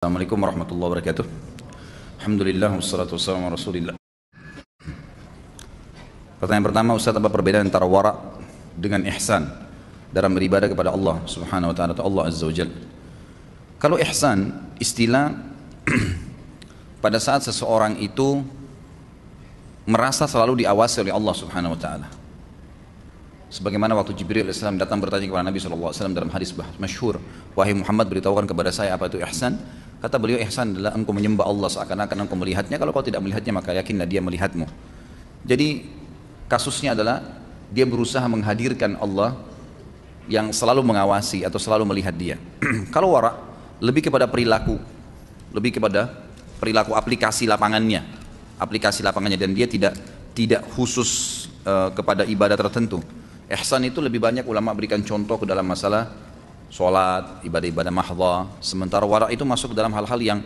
Assalamualaikum warahmatullahi wabarakatuh. Alhamdulillah wassalatu wassalamu ala Rasulillah. Pertanyaan pertama, Ustaz, apa perbedaan antara wara' dengan ihsan dalam beribadah kepada Allah Subhanahu wa taala atau Allah Azza wa Jalla? Kalau ihsan, istilah pada saat seseorang itu merasa selalu diawasi oleh Allah Subhanahu wa taala. Sebagaimana waktu Jibril AS datang bertanya kepada Nabi SAW dalam hadis masyhur, "Wahai Muhammad, beritahukan kepada saya apa itu ihsan?" Kata beliau, ihsan adalah engkau menyembah Allah seakan-akan engkau melihatnya. Kalau kau tidak melihatnya, maka yakinlah dia melihatmu. Jadi kasusnya adalah dia berusaha menghadirkan Allah yang selalu mengawasi atau selalu melihat dia. Kalau wara' lebih kepada perilaku, lebih kepada perilaku aplikasi lapangannya, dan dia tidak khusus kepada ibadah tertentu. Ihsan itu lebih banyak ulama berikan contoh ke dalam masalah sholat, ibadah-ibadah mahdhah. Sementara wara' itu masuk ke dalam hal-hal yang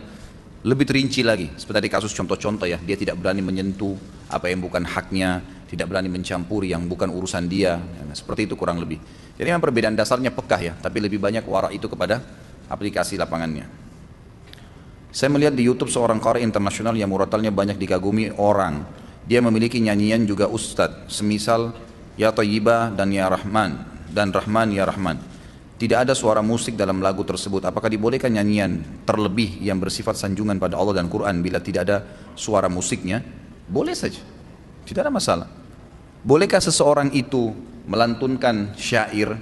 lebih terinci lagi. Seperti tadi kasus contoh-contoh ya, dia tidak berani menyentuh apa yang bukan haknya, tidak berani mencampuri yang bukan urusan dia. Nah, seperti itu kurang lebih. Jadi memang perbedaan dasarnya pekah ya, tapi lebih banyak wara' itu kepada aplikasi lapangannya. Saya melihat di YouTube seorang qari internasional yang muratalnya banyak dikagumi orang. Dia memiliki nyanyian juga ustadz, semisal Ya Thayyibah dan Ya Rahman dan Rahman Ya Rahman. Tidak ada suara musik dalam lagu tersebut. Apakah dibolehkan nyanyian terlebih yang bersifat sanjungan pada Allah dan Quran bila tidak ada suara musiknya? Boleh saja, tidak ada masalah. Bolehkah seseorang itu melantunkan syair,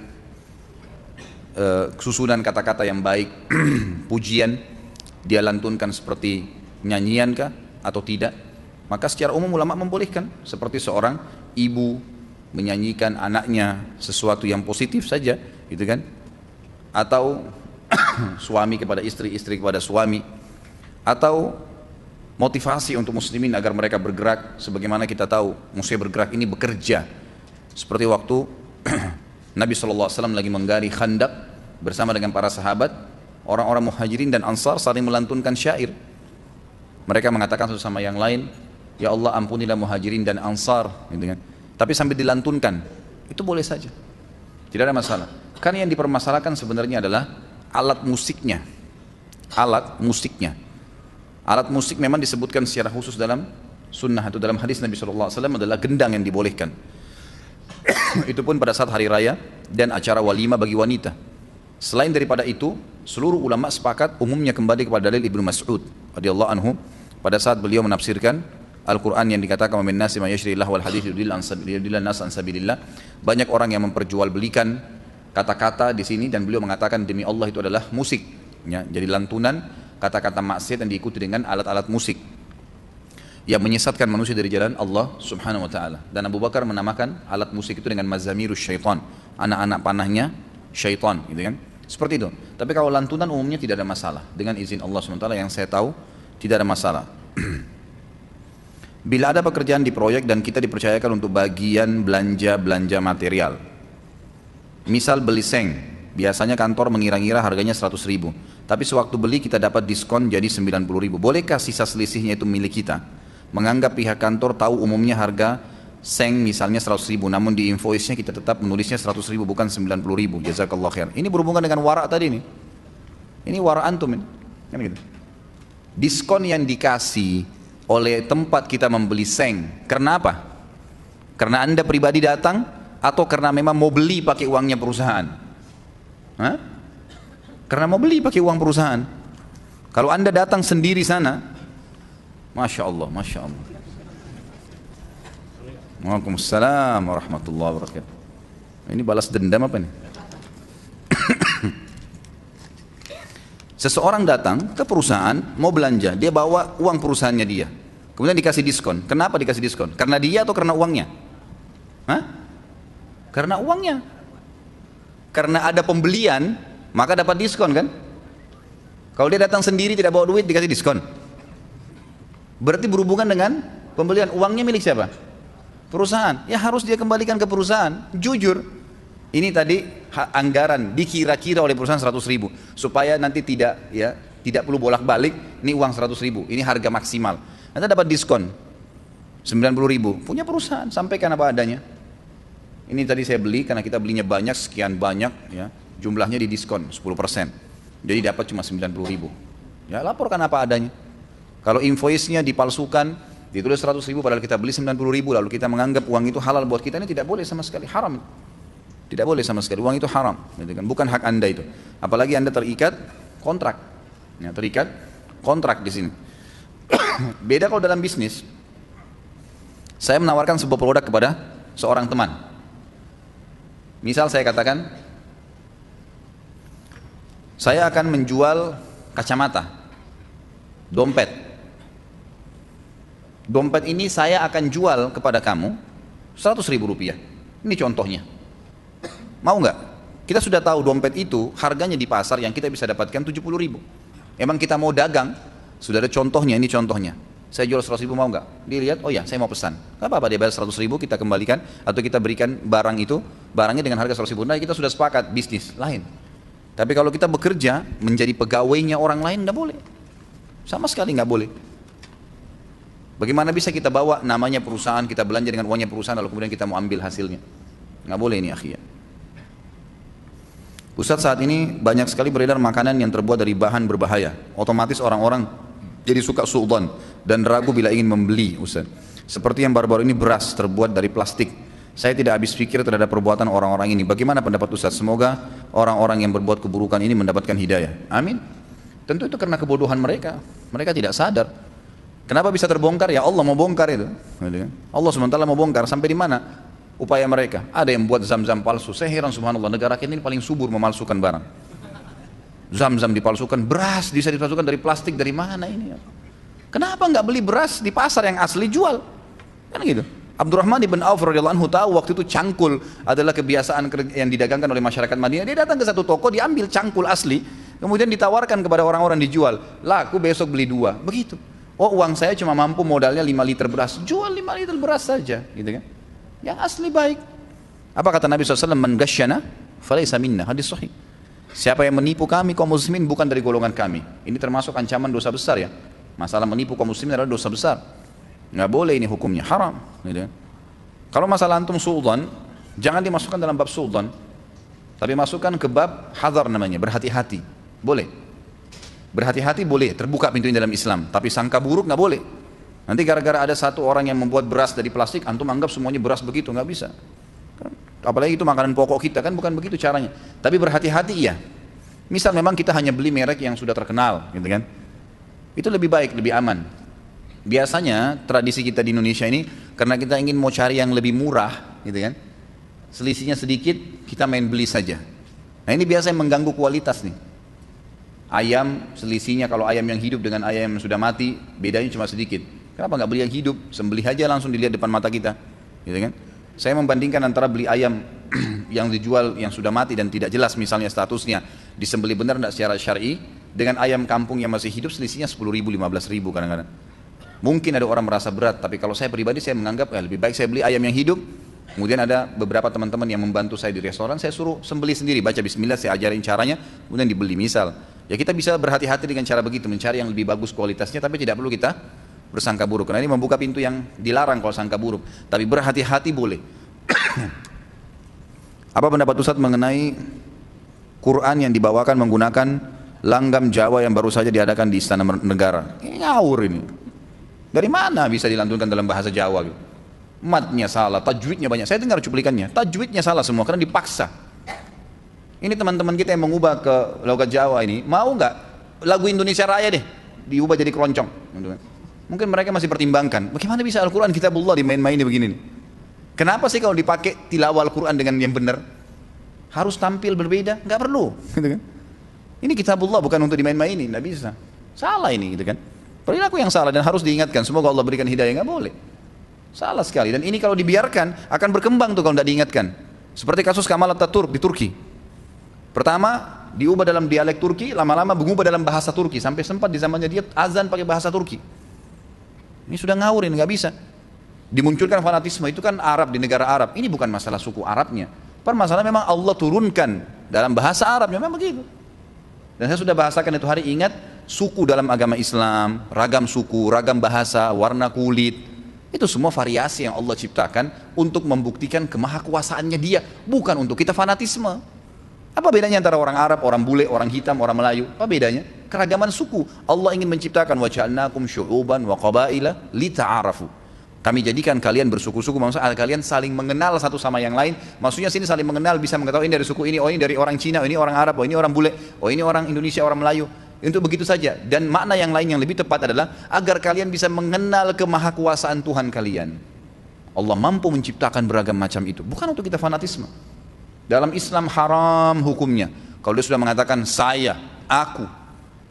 susunan kata-kata yang baik, pujian, dia lantunkan seperti nyanyian kah atau tidak? Maka secara umum ulama membolehkan, seperti seorang ibu menyanyikan anaknya sesuatu yang positif saja, gitu kan? Atau suami kepada istri, istri kepada suami, atau motivasi untuk muslimin agar mereka bergerak. Sebagaimana kita tahu, manusia bergerak ini bekerja. Seperti waktu Nabi SAW lagi menggali Khandaq bersama dengan para sahabat, orang-orang muhajirin dan ansar saling melantunkan syair. Mereka mengatakan satu sama yang lain, "Ya Allah, ampunilah muhajirin dan ansar," gitu kan? Tapi sambil dilantunkan, itu boleh saja, tidak ada masalah. Karena yang dipermasalahkan sebenarnya adalah alat musiknya. Alat musiknya. Alat musik memang disebutkan secara khusus dalam sunnah atau dalam hadis Nabi SAW adalah gendang yang dibolehkan. Itu pun pada saat hari raya dan acara walimah bagi wanita. Selain daripada itu, seluruh ulama sepakat umumnya kembali kepada dalil Ibnu Mas'ud radhiyallahu anhu pada saat beliau menafsirkan Al-Quran yang dikatakan min nasi may yashrillah wal hadits yudillan nas an sabilillah. Banyak orang yang memperjualbelikan kata-kata di sini dan beliau mengatakan demi Allah itu adalah musik ya, jadi lantunan kata-kata maksiat yang diikuti dengan alat-alat musik yang menyesatkan manusia dari jalan Allah Subhanahu wa taala. Dan Abu Bakar menamakan alat musik itu dengan mazamirus syaitan, anak-anak panahnya syaitan, gitu kan. Seperti itu. Tapi kalau lantunan umumnya tidak ada masalah, dengan izin Allah Subhanahu wa taala yang saya tahu tidak ada masalah. Bila ada pekerjaan di proyek dan kita dipercayakan untuk bagian belanja material, misal beli seng, biasanya kantor mengira-ngira harganya 100 ribu, tapi sewaktu beli kita dapat diskon jadi 90 ribu. Bolehkah sisa selisihnya itu milik kita? Menganggap pihak kantor tahu umumnya harga seng misalnya 100 ribu, namun di invoice-nya kita tetap menulisnya 100 ribu bukan 90 ribu. Jazakallah khair. Ini berhubungan dengan wara' tadi nih. Ini wara' antum ini. Kan gitu. Diskon yang dikasih oleh tempat kita membeli seng, karena apa? Karena anda pribadi datang atau karena memang mau beli pakai uangnya perusahaan? Hah? Karena mau beli pakai uang perusahaan. Kalau anda datang sendiri sana, Masya Allah, Masya Allah. Waalaikumsalam warahmatullahi wabarakatuh. Ini balas dendam apa nih? Seseorang datang ke perusahaan mau belanja, dia bawa uang perusahaannya dia, kemudian dikasih diskon. Kenapa dikasih diskon? Karena dia atau karena uangnya? Hah? Karena uangnya. Karena ada pembelian, maka dapat diskon kan? Kalau dia datang sendiri tidak bawa duit dikasih diskon. Berarti berhubungan dengan pembelian. Uangnya milik siapa? Perusahaan. Ya harus dia kembalikan ke perusahaan. Jujur. Ini tadi anggaran dikira-kira oleh perusahaan 100 ribu supaya nanti tidak perlu bolak-balik. Ini uang 100 ribu, ini harga maksimal. Nanti dapat diskon 90 ribu. Punya perusahaan, sampaikan apa adanya. Ini tadi saya beli karena kita belinya banyak, sekian banyak ya, jumlahnya di diskon 10%. Jadi dapat cuma 90 ribu. Ya laporkan apa adanya. Kalau invoice-nya dipalsukan, ditulis 100.000 padahal kita beli 90.000, lalu kita menganggap uang itu halal buat kita, ini tidak boleh sama sekali, haram. Tidak boleh sama sekali, uang itu haram, gitu kan? Bukan hak anda itu. Apalagi anda terikat kontrak, ya, terikat kontrak di sini. Beda kalau dalam bisnis. Saya menawarkan sebuah produk kepada seorang teman. Misal saya katakan, saya akan menjual kacamata, dompet. Dompet ini saya akan jual kepada kamu 100.000 rupiah. Ini contohnya. Mau nggak? Kita sudah tahu dompet itu harganya di pasar yang kita bisa dapatkan 70.000. Emang kita mau dagang, sudah ada contohnya, ini contohnya. Saya jual 100.000, mau nggak? Dia lihat, oh ya saya mau pesan. Gak apa-apa, dia bayar 100.000, kita kembalikan atau kita berikan barang itu, barangnya dengan harga 100.000. Nah kita sudah sepakat, bisnis lain. Tapi kalau kita bekerja menjadi pegawainya orang lain, nggak boleh. Sama sekali nggak boleh. Bagaimana bisa kita bawa namanya perusahaan, kita belanja dengan uangnya perusahaan, lalu kemudian kita mau ambil hasilnya? Nggak boleh ini akhirnya. Ustadz, saat ini banyak sekali beredar makanan yang terbuat dari bahan berbahaya. Otomatis orang-orang jadi suka suudzon dan ragu bila ingin membeli, Ustadz. Seperti yang baru-baru ini beras terbuat dari plastik. Saya tidak habis pikir terhadap perbuatan orang-orang ini. Bagaimana pendapat Ustadz? Semoga orang-orang yang berbuat keburukan ini mendapatkan hidayah. Amin. Tentu itu karena kebodohan mereka. Mereka tidak sadar. Kenapa bisa terbongkar? Ya Allah mau bongkar itu. Allah SWT mau bongkar. Sampai di mana upaya mereka? Ada yang buat zam-zam palsu. Saya heran, subhanallah, negara kita ini paling subur memalsukan barang. Zam-zam dipalsukan, beras bisa dipalsukan dari plastik, dari mana ini? Kenapa nggak beli beras di pasar yang asli jual? Kan gitu. Abdurrahman ibn Auf radhiyallahu anhu tahu waktu itu cangkul adalah kebiasaan yang didagangkan oleh masyarakat Madinah. Dia datang ke satu toko, diambil cangkul asli, kemudian ditawarkan kepada orang-orang dijual. Laku besok beli 2, begitu. Oh uang saya cuma mampu modalnya 5 liter beras, jual 5 liter beras saja, gitu kan? Yang asli baik. Apa kata Nabi SAW? Man ghasyana falaysa minna, hadis sahih. Siapa yang menipu kami kaum muslimin bukan dari golongan kami. Ini termasuk ancaman dosa besar ya. Masalah menipu kaum muslimin adalah dosa besar. Nggak boleh, ini hukumnya haram, gitu kan? Kalau masalah antum suudzon, jangan dimasukkan dalam bab suudzon, tapi masukkan ke bab hadar namanya, berhati-hati. Boleh. Berhati-hati boleh, terbuka pintu ini dalam Islam. Tapi sangka buruk nggak boleh. Nanti gara-gara ada satu orang yang membuat beras dari plastik, antum anggap semuanya beras begitu, nggak bisa. Apalagi itu makanan pokok kita, kan bukan begitu caranya. Tapi berhati-hati iya. Misal memang kita hanya beli merek yang sudah terkenal, gitu kan? Itu lebih baik, lebih aman. Biasanya tradisi kita di Indonesia ini, karena kita ingin mau cari yang lebih murah, gitu kan? Selisihnya sedikit, kita main beli saja. Nah ini biasanya mengganggu kualitas nih. Ayam selisihnya, kalau ayam yang hidup dengan ayam yang sudah mati, bedanya cuma sedikit. Kenapa nggak beli yang hidup? Sembelih aja langsung dilihat depan mata kita, gitu kan? Saya membandingkan antara beli ayam yang dijual yang sudah mati dan tidak jelas misalnya statusnya disembelih benar tidak secara syar'i, dengan ayam kampung yang masih hidup selisihnya 10.000, 15.000 kadang-kadang. Mungkin ada orang merasa berat, tapi kalau saya pribadi saya menganggap lebih baik saya beli ayam yang hidup. Kemudian ada beberapa teman-teman yang membantu saya di restoran, saya suruh sembelih sendiri, baca bismillah, saya ajarin caranya, kemudian dibeli. Misal, ya kita bisa berhati-hati dengan cara begitu, mencari yang lebih bagus kualitasnya, tapi tidak perlu kita bersangka buruk. Karena ini membuka pintu yang dilarang kalau sangka buruk. Tapi berhati-hati boleh. Apa pendapat Ustadz mengenai Quran yang dibawakan menggunakan langgam Jawa yang baru saja diadakan di Istana Negara? Ngawur ini. Dari mana bisa dilantunkan dalam bahasa Jawa gitu? Matnya salah, tajwidnya banyak. Saya dengar cuplikannya, tajwidnya salah semua karena dipaksa. Ini teman-teman kita yang mengubah ke logat Jawa ini, mau nggak lagu Indonesia Raya deh diubah jadi keroncong? Mungkin mereka masih pertimbangkan, bagaimana bisa Al-Quran Kitabullah dimain-maini begini nih? Kenapa sih kalau dipakai tilawah Al-Quran dengan yang benar harus tampil berbeda? Nggak perlu, gitu kan? Ini Kitabullah bukan untuk dimain-maini, nggak bisa. Salah ini, gitu kan? Perilaku yang salah dan harus diingatkan. Semoga Allah berikan hidayah. Nggak boleh. Salah sekali. Dan ini kalau dibiarkan akan berkembang tuh kalau tidak diingatkan. Seperti kasus Kamal Atatürk di Turki. Pertama diubah dalam dialek Turki, lama-lama mengubah dalam bahasa Turki, sampai sempat di zamannya dia azan pakai bahasa Turki. Ini sudah ngawur, ini nggak bisa. Dimunculkan fanatisme, itu kan Arab, di negara Arab. Ini bukan masalah suku Arabnya. Permasalahan memang Allah turunkan dalam bahasa Arab, memang begitu. Dan saya sudah bahasakan itu hari, ingat suku dalam agama Islam, ragam suku, ragam bahasa, warna kulit. Itu semua variasi yang Allah ciptakan untuk membuktikan kemahakuasaannya dia, bukan untuk kita fanatisme. Apa bedanya antara orang Arab, orang bule, orang hitam, orang Melayu? Apa bedanya? keragaman suku. Allah ingin menciptakan wa ja'alnakum syu'uban wa qabaila lita'arafu. Kami jadikan kalian bersuku-suku, maksudnya kalian saling mengenal satu sama yang lain. Maksudnya sini saling mengenal, bisa mengetahui ini dari suku ini, oh ini dari orang Cina, oh ini orang Arab, oh ini orang bule, oh ini orang Indonesia, orang Melayu. Untuk begitu saja. Dan makna yang lain yang lebih tepat adalah agar kalian bisa mengenal kemahakuasaan Tuhan kalian. Allah mampu menciptakan beragam macam itu. Bukan untuk kita fanatisme. Dalam Islam haram hukumnya. Kalau dia sudah mengatakan saya, aku,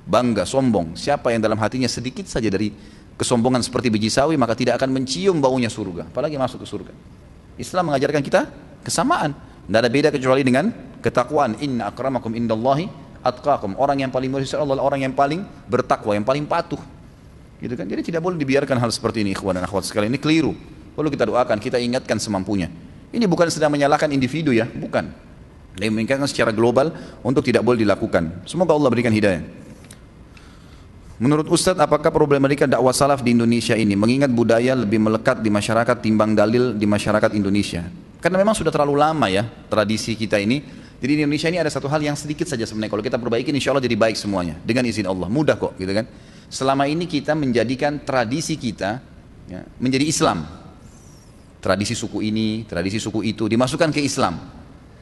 bangga, sombong. Siapa yang dalam hatinya sedikit saja dari kesombongan seperti biji sawi, maka tidak akan mencium baunya surga, apalagi masuk ke surga. Islam mengajarkan kita kesamaan, tidak ada beda kecuali dengan ketakwaan. Inna akramakum indallahi atqakum. Orang yang paling mulia Allah adalah orang yang paling bertakwa, yang paling patuh. Gitu kan? Jadi tidak boleh dibiarkan hal seperti ini, ikhwan dan akhwat sekalian. Ini keliru. Perlu kita doakan, kita ingatkan semampunya. Ini bukan sedang menyalahkan individu ya, bukan. Dia mengingatkan secara global untuk tidak boleh dilakukan. Semoga Allah berikan hidayah. Menurut Ustadz, apakah problematika dakwah salaf di Indonesia ini mengingat budaya lebih melekat di masyarakat timbang dalil di masyarakat Indonesia? Karena memang sudah terlalu lama ya tradisi kita ini. Jadi di Indonesia ini ada satu hal yang sedikit saja sebenarnya. Kalau kita perbaiki insya Allah jadi baik semuanya. Dengan izin Allah, mudah kok gitu kan. Selama ini kita menjadikan tradisi kita ya, menjadi Islam. Tradisi suku ini, tradisi suku itu dimasukkan ke Islam.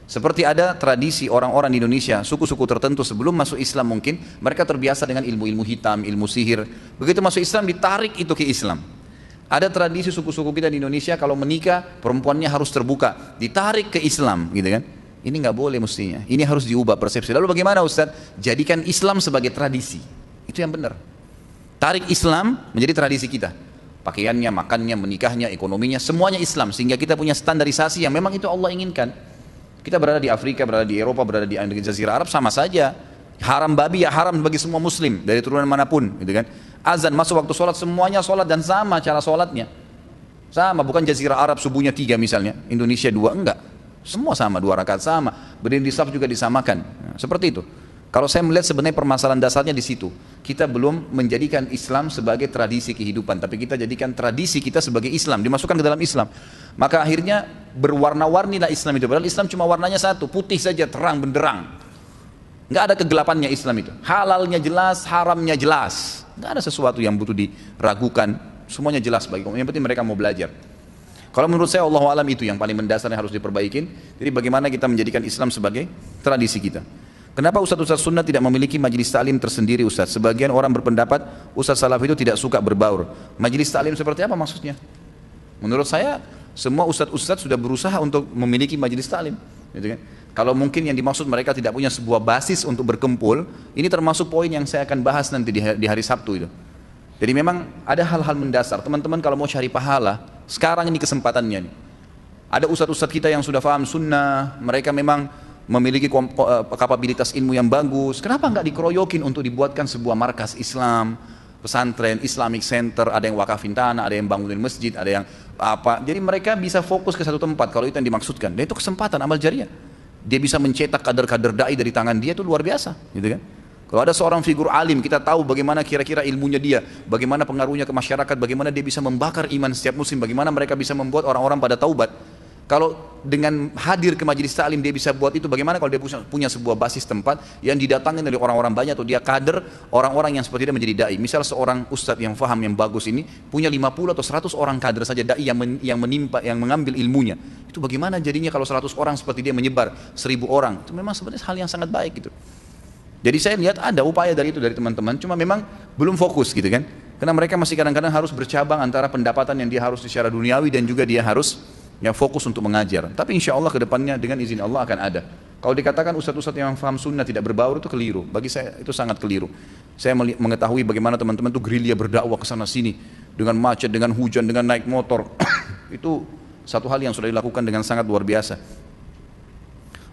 Seperti ada tradisi orang-orang di Indonesia, suku-suku tertentu sebelum masuk Islam mungkin, mereka terbiasa dengan ilmu-ilmu hitam, ilmu sihir. Begitu masuk Islam, ditarik itu ke Islam. Ada tradisi suku-suku kita di Indonesia, kalau menikah, perempuannya harus terbuka, ditarik ke Islam, gitu kan. Ini nggak boleh mestinya, ini harus diubah persepsi. Lalu bagaimana Ustadz? Jadikan Islam sebagai tradisi, itu yang benar. Tarik Islam menjadi tradisi kita. Pakaiannya, makannya, menikahnya, ekonominya, semuanya Islam. Sehingga kita punya standarisasi yang memang itu Allah inginkan. Kita berada di Afrika, berada di Eropa, berada di Jazirah Arab, sama saja. Haram babi ya haram bagi semua muslim, dari turunan manapun, gitu kan. Azan masuk waktu sholat, semuanya sholat dan sama cara sholatnya. Sama, bukan Jazirah Arab subuhnya 3 misalnya, Indonesia 2, enggak. Semua sama, 2 rakaat sama. Berdiri di saf juga disamakan. Nah, seperti itu. Kalau saya melihat sebenarnya permasalahan dasarnya di situ. Kita belum menjadikan Islam sebagai tradisi kehidupan, tapi kita jadikan tradisi kita sebagai Islam, dimasukkan ke dalam Islam. Maka akhirnya berwarna-warnilah Islam itu. Padahal Islam cuma warnanya satu, putih saja, terang benderang. Nggak ada kegelapannya Islam itu. Halalnya jelas, haramnya jelas. Nggak ada sesuatu yang butuh diragukan. Semuanya jelas bagi kaum. Yang penting mereka mau belajar. Kalau menurut saya Allah alam itu yang paling mendasar yang harus diperbaikin. Jadi bagaimana kita menjadikan Islam sebagai tradisi kita. Kenapa Ustadz Sunnah tidak memiliki majelis taklim tersendiri Ustadz? Sebagian orang berpendapat Ustadz Salaf itu tidak suka berbaur. Majelis taklim seperti apa maksudnya? Menurut saya semua Ustadz sudah berusaha untuk memiliki majelis taklim, gitu kan? Kalau mungkin yang dimaksud mereka tidak punya sebuah basis untuk berkumpul, ini termasuk poin yang saya akan bahas nanti di hari Sabtu itu. Jadi memang ada hal-hal mendasar. Teman-teman kalau mau cari pahala, sekarang ini kesempatannya nih. Ada ustadz-ustadz kita yang sudah paham sunnah, mereka memang memiliki kapabilitas ilmu yang bagus. Kenapa nggak dikeroyokin untuk dibuatkan sebuah markas Islam, pesantren, Islamic Center, ada yang wakafin tanah, ada yang bangunin masjid, ada yang apa. Jadi mereka bisa fokus ke satu tempat kalau itu yang dimaksudkan. Dan itu kesempatan amal jariah. Dia bisa mencetak kader-kader dai dari tangan dia, itu luar biasa, gitu kan? Kalau ada seorang figur alim, kita tahu bagaimana kira-kira ilmunya dia, bagaimana pengaruhnya ke masyarakat, bagaimana dia bisa membakar iman setiap muslim, bagaimana mereka bisa membuat orang-orang pada taubat. Kalau dengan hadir ke majelis taklim dia bisa buat itu, bagaimana kalau dia punya sebuah basis tempat yang didatangin dari orang-orang banyak, atau dia kader orang-orang yang seperti dia menjadi dai. Misal seorang ustadz yang faham, yang bagus ini punya 50 atau 100 orang kader saja dai yang mengambil ilmunya. Itu bagaimana jadinya kalau 100 orang seperti dia menyebar 1000 orang. Itu memang sebenarnya hal yang sangat baik gitu. Jadi saya lihat ada upaya dari itu dari teman-teman, cuma memang belum fokus gitu kan. Karena mereka masih kadang-kadang harus bercabang antara pendapatan yang dia harus secara duniawi dan juga dia harus yang fokus untuk mengajar. Tapi insya Allah kedepannya dengan izin Allah akan ada. Kalau dikatakan ustadz-ustadz yang faham sunnah tidak berbaur itu keliru. Bagi saya itu sangat keliru. Saya mengetahui bagaimana teman-teman itu gerilya berdakwah ke sana sini dengan macet, dengan hujan, dengan naik motor. Itu satu hal yang sudah dilakukan dengan sangat luar biasa.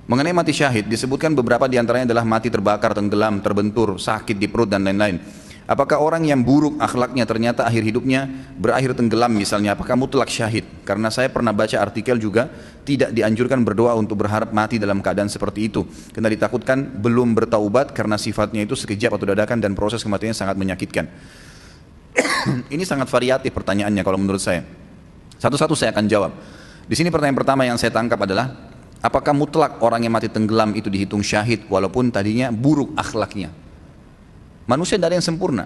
Mengenai mati syahid, disebutkan beberapa diantaranya adalah mati terbakar, tenggelam, terbentur, sakit di perut dan lain-lain. Apakah orang yang buruk akhlaknya ternyata akhir hidupnya berakhir tenggelam misalnya, apakah mutlak syahid? Karena saya pernah baca artikel juga tidak dianjurkan berdoa untuk berharap mati dalam keadaan seperti itu. Karena ditakutkan belum bertaubat karena sifatnya itu sekejap atau dadakan dan proses kematiannya sangat menyakitkan. Ini sangat variatif pertanyaannya kalau menurut saya. Satu-satu saya akan jawab. Di sini pertanyaan pertama yang saya tangkap adalah, apakah mutlak orang yang mati tenggelam itu dihitung syahid walaupun tadinya buruk akhlaknya? Manusia tidak ada yang sempurna.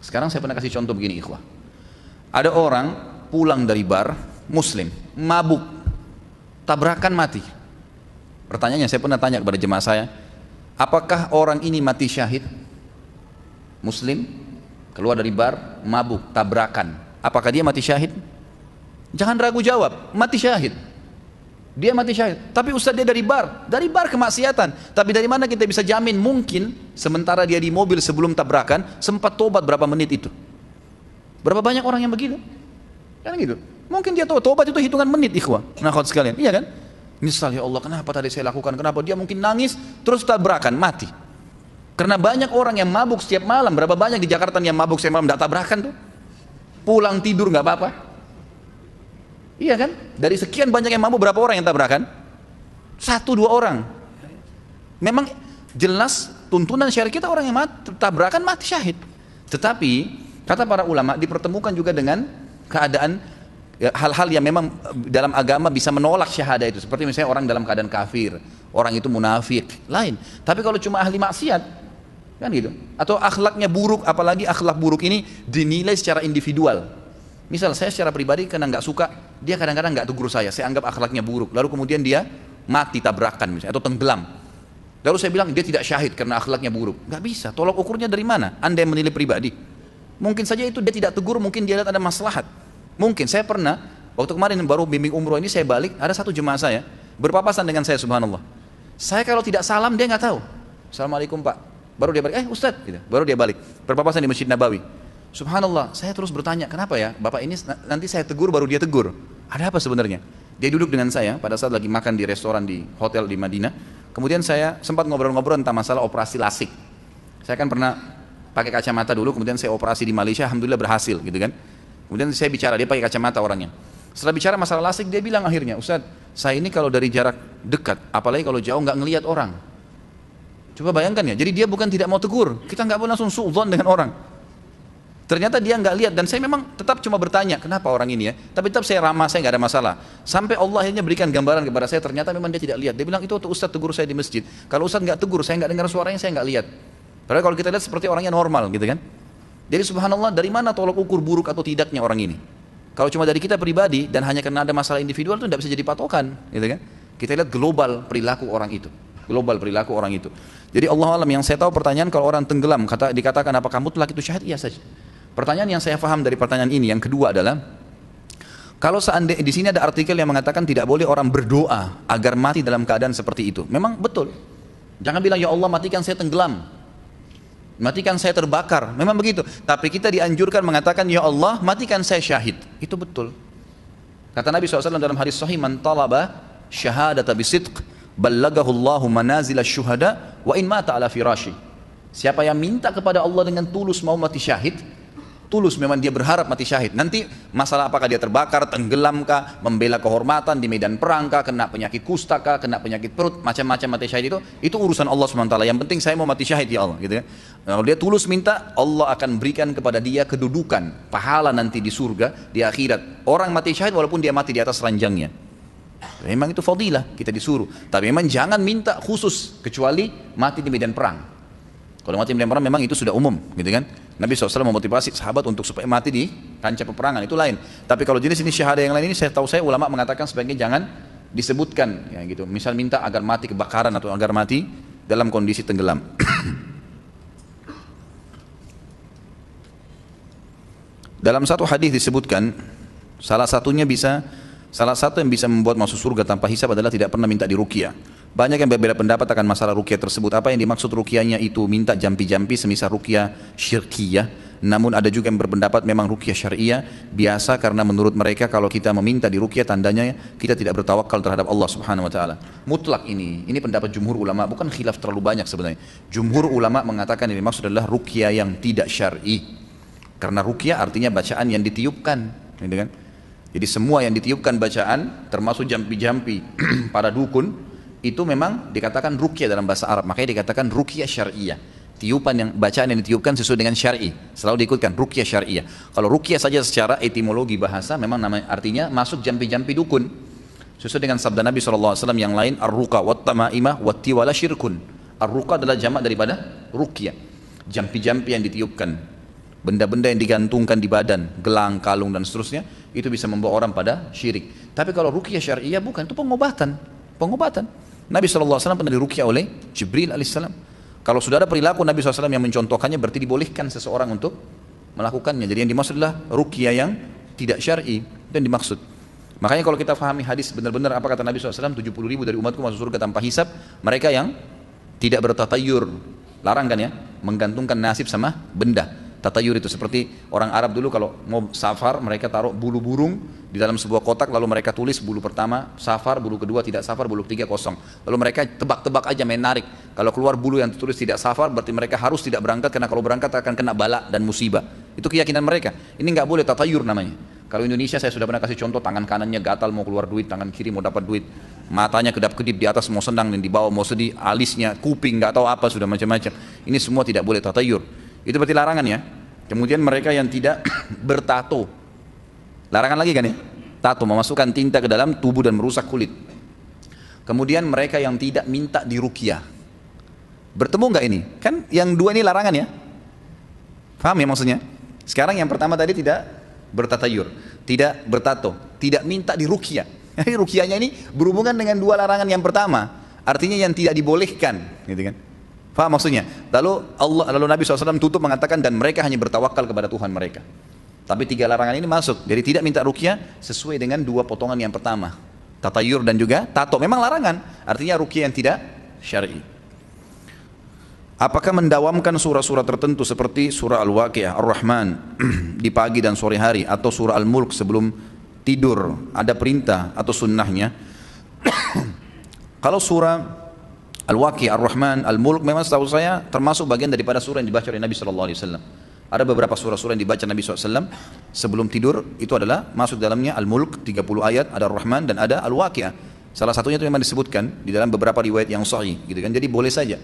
Sekarang saya pernah kasih contoh begini ikhwah. Ada orang pulang dari bar, muslim, mabuk, tabrakan mati. Pertanyaannya saya pernah tanya kepada jemaah saya, apakah orang ini mati syahid? Muslim, keluar dari bar, mabuk, tabrakan. Apakah dia mati syahid? Jangan ragu jawab, mati syahid. Dia mati syahid. Tapi Ustaz dia dari bar kemaksiatan. Tapi dari mana kita bisa jamin? Mungkin sementara dia di mobil sebelum tabrakan sempat tobat berapa menit itu. Berapa banyak orang yang begitu? Kan gitu. Mungkin dia tahu tobat itu hitungan menit ikhwah. Nah kawan sekalian, iya kan? Nyesal ya Allah, kenapa tadi saya lakukan? Kenapa dia mungkin nangis terus tabrakan mati? Karena banyak orang yang mabuk setiap malam. Berapa banyak di Jakarta yang mabuk setiap malam tidak tabrakan tuh? Pulang tidur nggak apa-apa. Iya kan? Dari sekian banyak yang mabuk berapa orang yang tabrakan? 1-2 orang. Memang jelas tuntunan syariat kita orang yang tabrakan mati syahid. Tetapi kata para ulama dipertemukan juga dengan keadaan hal-hal yang memang dalam agama bisa menolak syahadah itu. Seperti misalnya orang dalam keadaan kafir, orang itu munafik, lain. Tapi kalau cuma ahli maksiat, kan gitu. Atau akhlaknya buruk, apalagi akhlak buruk ini dinilai secara individual. Misal saya secara pribadi karena nggak suka, dia kadang-kadang nggak tegur saya anggap akhlaknya buruk. Lalu kemudian dia mati tabrakan misalnya, atau tenggelam. Lalu saya bilang dia tidak syahid karena akhlaknya buruk. Nggak bisa, tolak ukurnya dari mana? Anda yang menilai pribadi. Mungkin saja itu dia tidak tegur, mungkin dia lihat ada maslahat. Mungkin saya pernah, waktu kemarin baru bimbing umroh ini saya balik, ada satu jemaah saya, berpapasan dengan saya subhanallah. Saya kalau tidak salam dia nggak tahu. Assalamualaikum Pak. Baru dia balik, Ustadz, gitu. Baru dia balik. Berpapasan di Masjid Nabawi. Subhanallah, saya terus bertanya, kenapa ya Bapak ini nanti saya tegur baru dia tegur. Ada apa sebenarnya? Dia duduk dengan saya pada saat lagi makan di restoran di hotel di Madinah. Kemudian saya sempat ngobrol-ngobrol tentang masalah operasi lasik. Saya kan pernah pakai kacamata dulu, kemudian saya operasi di Malaysia, alhamdulillah berhasil gitu kan. Kemudian saya bicara, dia pakai kacamata orangnya. Setelah bicara masalah lasik, dia bilang akhirnya, Ustadz, saya ini kalau dari jarak dekat, apalagi kalau jauh nggak ngelihat orang. Coba bayangkan ya, jadi dia bukan tidak mau tegur, kita nggak boleh langsung suudzon dengan orang. Ternyata dia nggak lihat, dan saya memang tetap cuma bertanya, kenapa orang ini ya? Tapi tetap saya ramah, saya nggak ada masalah. Sampai Allah akhirnya berikan gambaran kepada saya, ternyata memang dia tidak lihat. Dia bilang itu waktu Ustadz tegur saya di masjid. Kalau Ustadz nggak tegur, saya nggak dengar suaranya, saya nggak lihat. Padahal kalau kita lihat seperti orangnya normal, gitu kan? Jadi subhanallah, dari mana tolak ukur buruk atau tidaknya orang ini? Kalau cuma dari kita pribadi dan hanya karena ada masalah individual itu tidak bisa jadi patokan, gitu kan? Kita lihat global perilaku orang itu, global perilaku orang itu. Jadi Allah alam, yang saya tahu pertanyaan kalau orang tenggelam dikatakan apakah mutlak itu syahid? Iya saja. Pertanyaan yang saya paham dari pertanyaan ini yang kedua adalah kalau seandainya di sini ada artikel yang mengatakan tidak boleh orang berdoa agar mati dalam keadaan seperti itu. Memang betul. Jangan bilang ya Allah matikan saya tenggelam, matikan saya terbakar. Memang begitu. Tapi kita dianjurkan mengatakan ya Allah matikan saya syahid. Itu betul. Kata Nabi SAW dalam hadis sahih, man talaba syahadata bisidq ballagahu Allahu manazil syuhada wa in mata ala firashi. Siapa yang minta kepada Allah dengan tulus mau mati syahid, tulus memang dia berharap mati syahid. Nanti masalah apakah dia terbakar, tenggelam kah, membela kehormatan di medan perang kah, kena penyakit kusta kah, kena penyakit perut, macam-macam mati syahid itu urusan Allah SWT. Yang penting saya mau mati syahid ya Allah, gitu ya. Kalau dia tulus minta, Allah akan berikan kepada dia kedudukan, pahala nanti di surga, di akhirat. Orang mati syahid walaupun dia mati di atas ranjangnya. Memang itu fadilah, kita disuruh. Tapi memang jangan minta khusus kecuali mati di medan perang. Kalau mati di medan perang memang itu sudah umum, gitu kan? Nabi SAW memotivasi sahabat untuk supaya mati di kancah peperangan, itu lain. Tapi kalau jenis ini syahadah yang lain ini, saya ulama mengatakan sebaiknya jangan disebutkan, ya gitu. Misal minta agar mati kebakaran atau agar mati dalam kondisi tenggelam. Dalam satu hadis disebutkan, salah satu yang bisa membuat masuk surga tanpa hisab adalah tidak pernah minta diruqyah. Banyak yang berbeda pendapat akan masalah ruqyah tersebut. Apa yang dimaksud ruqyahnya itu minta jampi-jampi semisal ruqyah syirkiyah. Namun ada juga yang berpendapat memang ruqyah syariah biasa, karena menurut mereka kalau kita meminta di ruqyah tandanya kita tidak bertawakal terhadap Allah Subhanahu wa taala. Mutlak ini pendapat jumhur ulama, bukan khilaf terlalu banyak sebenarnya. Jumhur ulama mengatakan yang dimaksud adalah ruqyah yang tidak syar'i. Karena ruqyah artinya bacaan yang ditiupkan, gitu kan? Jadi semua yang ditiupkan bacaan termasuk jampi-jampi para dukun itu memang dikatakan ruqyah dalam bahasa Arab. Makanya dikatakan ruqyah syariah. Bacaan yang ditiupkan sesuai dengan syar'i. Selalu diikutkan ruqyah syariah. Kalau ruqyah saja secara etimologi bahasa memang artinya masuk jampi-jampi dukun. Sesuai dengan sabda Nabi SAW yang lain, ar-ruqa wat tama'imah wat tiwala syirkun. Ar-ruqa adalah jamak daripada ruqyah. jampi-jampi yang ditiupkan, benda-benda yang digantungkan di badan, gelang, kalung dan seterusnya, itu bisa membawa orang pada syirik. Tapi kalau ruqyah syariah bukan, itu pengobatan. Pengobatan. Nabi SAW pernah diruqyah oleh Jibril alaihissalam. Kalau sudah ada perilaku Nabi SAW yang mencontohkannya, berarti dibolehkan seseorang untuk melakukannya. Jadi yang dimaksud adalah ruqyah yang tidak syar'i, dan dimaksud. Makanya kalau kita fahami hadis benar-benar apa kata Nabi SAW, 70 ribu dari umatku masuk surga tanpa hisab, mereka yang tidak bertatayur. Larang kan ya, menggantungkan nasib sama benda. Tatayur itu seperti orang Arab dulu kalau mau safar, mereka taruh bulu burung di dalam sebuah kotak, lalu mereka tulis bulu pertama safar, bulu kedua tidak safar, bulu ketiga kosong. Lalu mereka tebak-tebak aja, main narik. Kalau keluar bulu yang tertulis tidak safar, berarti mereka harus tidak berangkat, karena kalau berangkat akan kena bala dan musibah. Itu keyakinan mereka. Ini nggak boleh, tatayur namanya. Kalau Indonesia saya sudah pernah kasih contoh, tangan kanannya gatal mau keluar duit, tangan kiri mau dapat duit, matanya kedap-kedip, di atas mau senang dan di bawah mau sedih, alisnya, kuping, nggak tahu apa, sudah macam-macam. Ini semua tidak boleh tatayur. Itu berarti larangan ya. Kemudian mereka yang tidak bertato, larangan lagi kan ya, tato memasukkan tinta ke dalam tubuh dan merusak kulit. Kemudian mereka yang tidak minta diruqyah, bertemu nggak ini? Kan yang dua ini larangan ya, paham ya maksudnya? Sekarang yang pertama tadi tidak bertatayur, tidak bertato, tidak minta diruqyah. Jadi ruqyahnya ini berhubungan dengan dua larangan yang pertama, artinya yang tidak dibolehkan, gitu kan? Faham maksudnya? Lalu Nabi SAW tutup mengatakan, dan mereka hanya bertawakal kepada Tuhan mereka. Tapi tiga larangan ini masuk. Jadi tidak minta ruqyah sesuai dengan dua potongan yang pertama, tatayur dan juga tato. Memang larangan, artinya ruqyah yang tidak syar'i. Apakah mendawamkan surah-surah tertentu seperti surah Al-Waqi'ah, Ar-Rahman di pagi dan sore hari, atau surah Al-Mulk sebelum tidur, ada perintah atau sunnahnya? Kalau surah Al-Waqi'ah, Ar-Rahman, Al-Mulk memang setahu saya termasuk bagian daripada surah yang dibaca oleh Nabi SAW. Ada beberapa surah-surah yang dibaca Nabi SAW sebelum tidur, itu adalah masuk dalamnya Al-Mulk 30 ayat, ada Ar-Rahman dan ada Al-Waqi'ah. Salah satunya itu memang disebutkan di dalam beberapa riwayat yang sahih, gitu kan. Jadi boleh saja.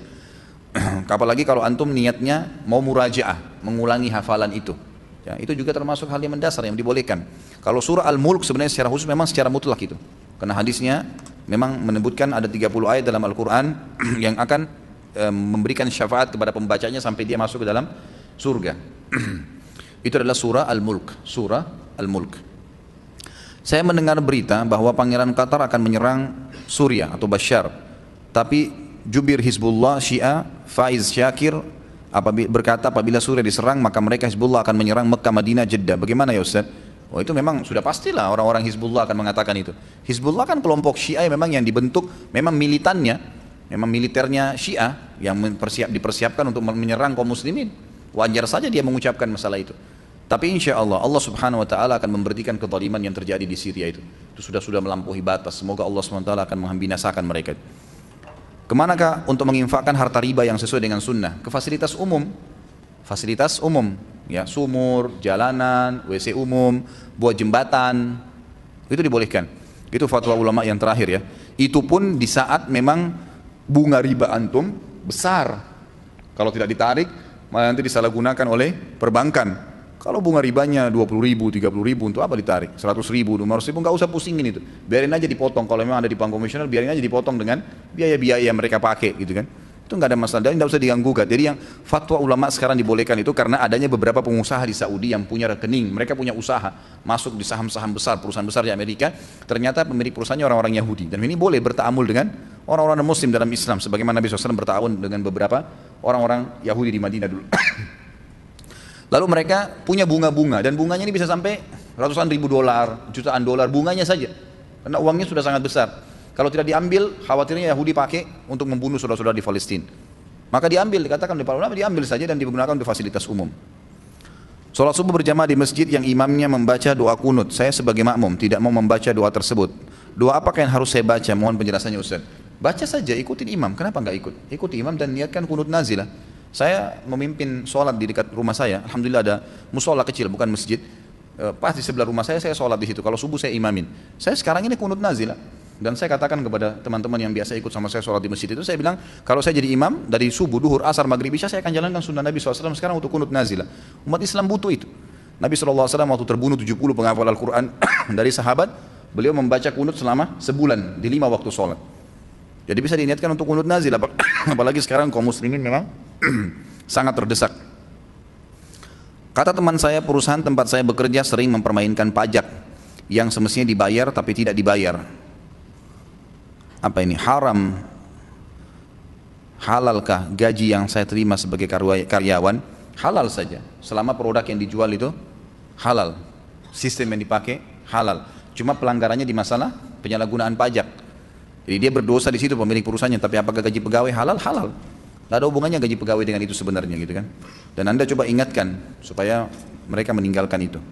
Apalagi kalau antum niatnya mau murajaah, mengulangi hafalan itu. Ya, itu juga termasuk hal yang mendasar yang dibolehkan. Kalau surah Al-Mulk sebenarnya secara khusus memang secara mutlak itu. Karena hadisnya memang menyebutkan ada 30 ayat dalam Al-Quran yang akan memberikan syafaat kepada pembacanya sampai dia masuk ke dalam surga. Itu adalah surah Al-Mulk. Surah Al-Mulk. Saya mendengar berita bahwa Pangeran Qatar akan menyerang Suriah atau Bashar. Tapi jubir Hizbullah Syiah Faiz Syakir berkata apabila Suriah diserang maka mereka Hizbullah akan menyerang Mekah, Madinah, Jeddah. Bagaimana ya Ustaz? Oh itu memang sudah pastilah orang-orang Hizbullah akan mengatakan itu. Hizbullah kan kelompok Syiah memang yang dibentuk, memang militannya, memang militernya Syiah yang dipersiapkan untuk menyerang kaum muslimin. Wajar saja dia mengucapkan masalah itu. Tapi insya Allah, Allah subhanahu wa ta'ala akan memberhentikan kezaliman yang terjadi di Syria itu. Itu sudah melampaui batas. Semoga Allah subhanahu wa ta'ala akan membinasakan mereka. Kemanakah untuk menginfakkan harta riba yang sesuai dengan sunnah? Ke fasilitas umum. Fasilitas umum. Ya, sumur, jalanan, WC umum, buat jembatan, itu dibolehkan. Itu fatwa ulama yang terakhir ya. Itu pun di saat memang bunga riba antum besar. Kalau tidak ditarik, malah nanti disalahgunakan oleh perbankan. Kalau bunga ribanya 20 ribu, 30 ribu, untuk apa ditarik? 100 ribu, 200 ribu, nggak usah pusingin itu. Biarin aja dipotong, kalau memang ada di bank konvensional, biarin aja dipotong dengan biaya-biaya yang mereka pakai gitu kan. Itu nggak ada masalah, dan nggak usah diganggu. Jadi yang fatwa ulama sekarang dibolehkan itu karena adanya beberapa pengusaha di Saudi yang punya rekening, mereka punya usaha, masuk di saham-saham besar, perusahaan besar di Amerika, ternyata pemilik perusahaannya orang-orang Yahudi, dan ini boleh bertaamul dengan orang-orang Muslim dalam Islam, sebagaimana Nabi SAW bertaawun dengan beberapa orang-orang Yahudi di Madinah dulu. Lalu mereka punya bunga-bunga, dan bunganya ini bisa sampai ratusan ribu dolar, jutaan dolar bunganya saja, karena uangnya sudah sangat besar. Kalau tidak diambil, khawatirnya Yahudi pakai untuk membunuh saudara-saudara di Palestina. Maka diambil, dikatakan oleh para ulama, diambil saja dan digunakan untuk fasilitas umum. Salat subuh berjamaah di masjid yang imamnya membaca doa kunut. Saya sebagai makmum tidak mau membaca doa tersebut. Doa apakah yang harus saya baca? Mohon penjelasannya Ustaz. Baca saja, ikutin imam. Kenapa enggak ikut? Ikuti imam dan niatkan kunut nazilah. Saya memimpin sholat di dekat rumah saya. Alhamdulillah ada musola kecil, bukan masjid. Pas di sebelah rumah saya sholat di situ. Kalau subuh saya imamin. Saya sekarang ini kunut nazilah. Dan saya katakan kepada teman-teman yang biasa ikut sama saya sholat di masjid itu, saya bilang, kalau saya jadi imam dari subuh, duhur, asar, maghrib, isya, saya akan jalankan sunnah Nabi SAW sekarang untuk kunut nazilah. Umat Islam butuh itu. Nabi SAW waktu terbunuh 70 penghafal Al-Quran dari sahabat, beliau membaca kunut selama sebulan di 5 waktu sholat. Jadi bisa diniatkan untuk kunut nazilah. Apalagi sekarang kaum muslimin memang sangat terdesak. Kata teman saya, perusahaan tempat saya bekerja sering mempermainkan pajak yang semestinya dibayar tapi tidak dibayar. Apa ini? Haram? Halalkah gaji yang saya terima sebagai karyawan? Halal saja, selama produk yang dijual itu halal, sistem yang dipakai halal. Cuma pelanggarannya di masalah penyalahgunaan pajak. Jadi dia berdosa di situ pemilik perusahaannya, tapi apakah gaji pegawai halal? Halal. Tidak ada hubungannya gaji pegawai dengan itu sebenarnya gitu kan. Dan Anda coba ingatkan supaya mereka meninggalkan itu.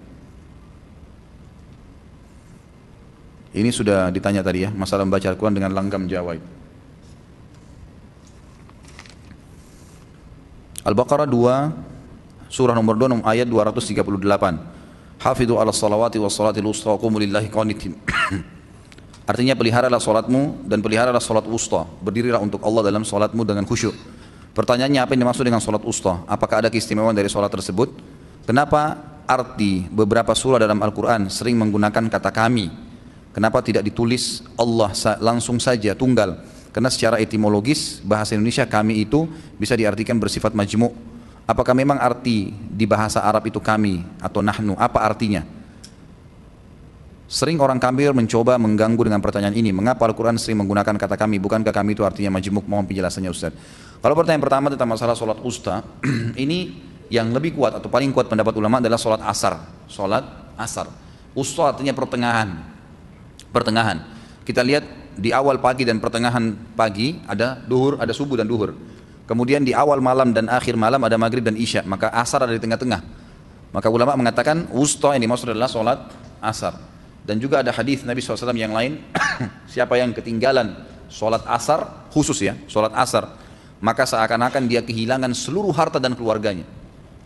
Ini sudah ditanya tadi ya, masalah membaca Al-Quran dengan langgam Jawa itu. Al-Baqarah 2, surah nomor 2, ayat 238. Hafidhu ala salawati wa salatil wusta wa qumu lillahi qanitin. Artinya peliharalah salatmu dan peliharalah salat wusta. Berdirilah untuk Allah dalam salatmu dengan khusyuk. Pertanyaannya, apa yang dimaksud dengan salat wusta? Apakah ada keistimewaan dari salat tersebut? Kenapa arti beberapa surah dalam Al-Quran sering menggunakan kata kami? Kenapa tidak ditulis Allah langsung saja tunggal? Karena secara etimologis bahasa Indonesia kami itu bisa diartikan bersifat majmu'. Apakah memang arti di bahasa Arab itu kami atau nahnu? Apa artinya? Sering orang kafir mencoba mengganggu dengan pertanyaan ini. Mengapa Al-Quran sering menggunakan kata kami? Bukankah kami itu artinya majmuk? Mohon penjelasannya Ustaz. Kalau pertanyaan pertama tentang masalah sholat usta, ini yang lebih kuat atau paling kuat pendapat ulama adalah sholat asar. Sholat asar. Usta artinya pertengahan. Pertengahan. Kita lihat di awal pagi dan pertengahan pagi ada duhur, ada subuh dan duhur. Kemudian di awal malam dan akhir malam ada maghrib dan isya. Maka asar ada di tengah-tengah. Maka ulama mengatakan usta yang dimaksud adalah sholat asar. Dan juga ada hadis Nabi SAW yang lain, siapa yang ketinggalan sholat asar, khusus ya, sholat asar, maka seakan-akan dia kehilangan seluruh harta dan keluarganya.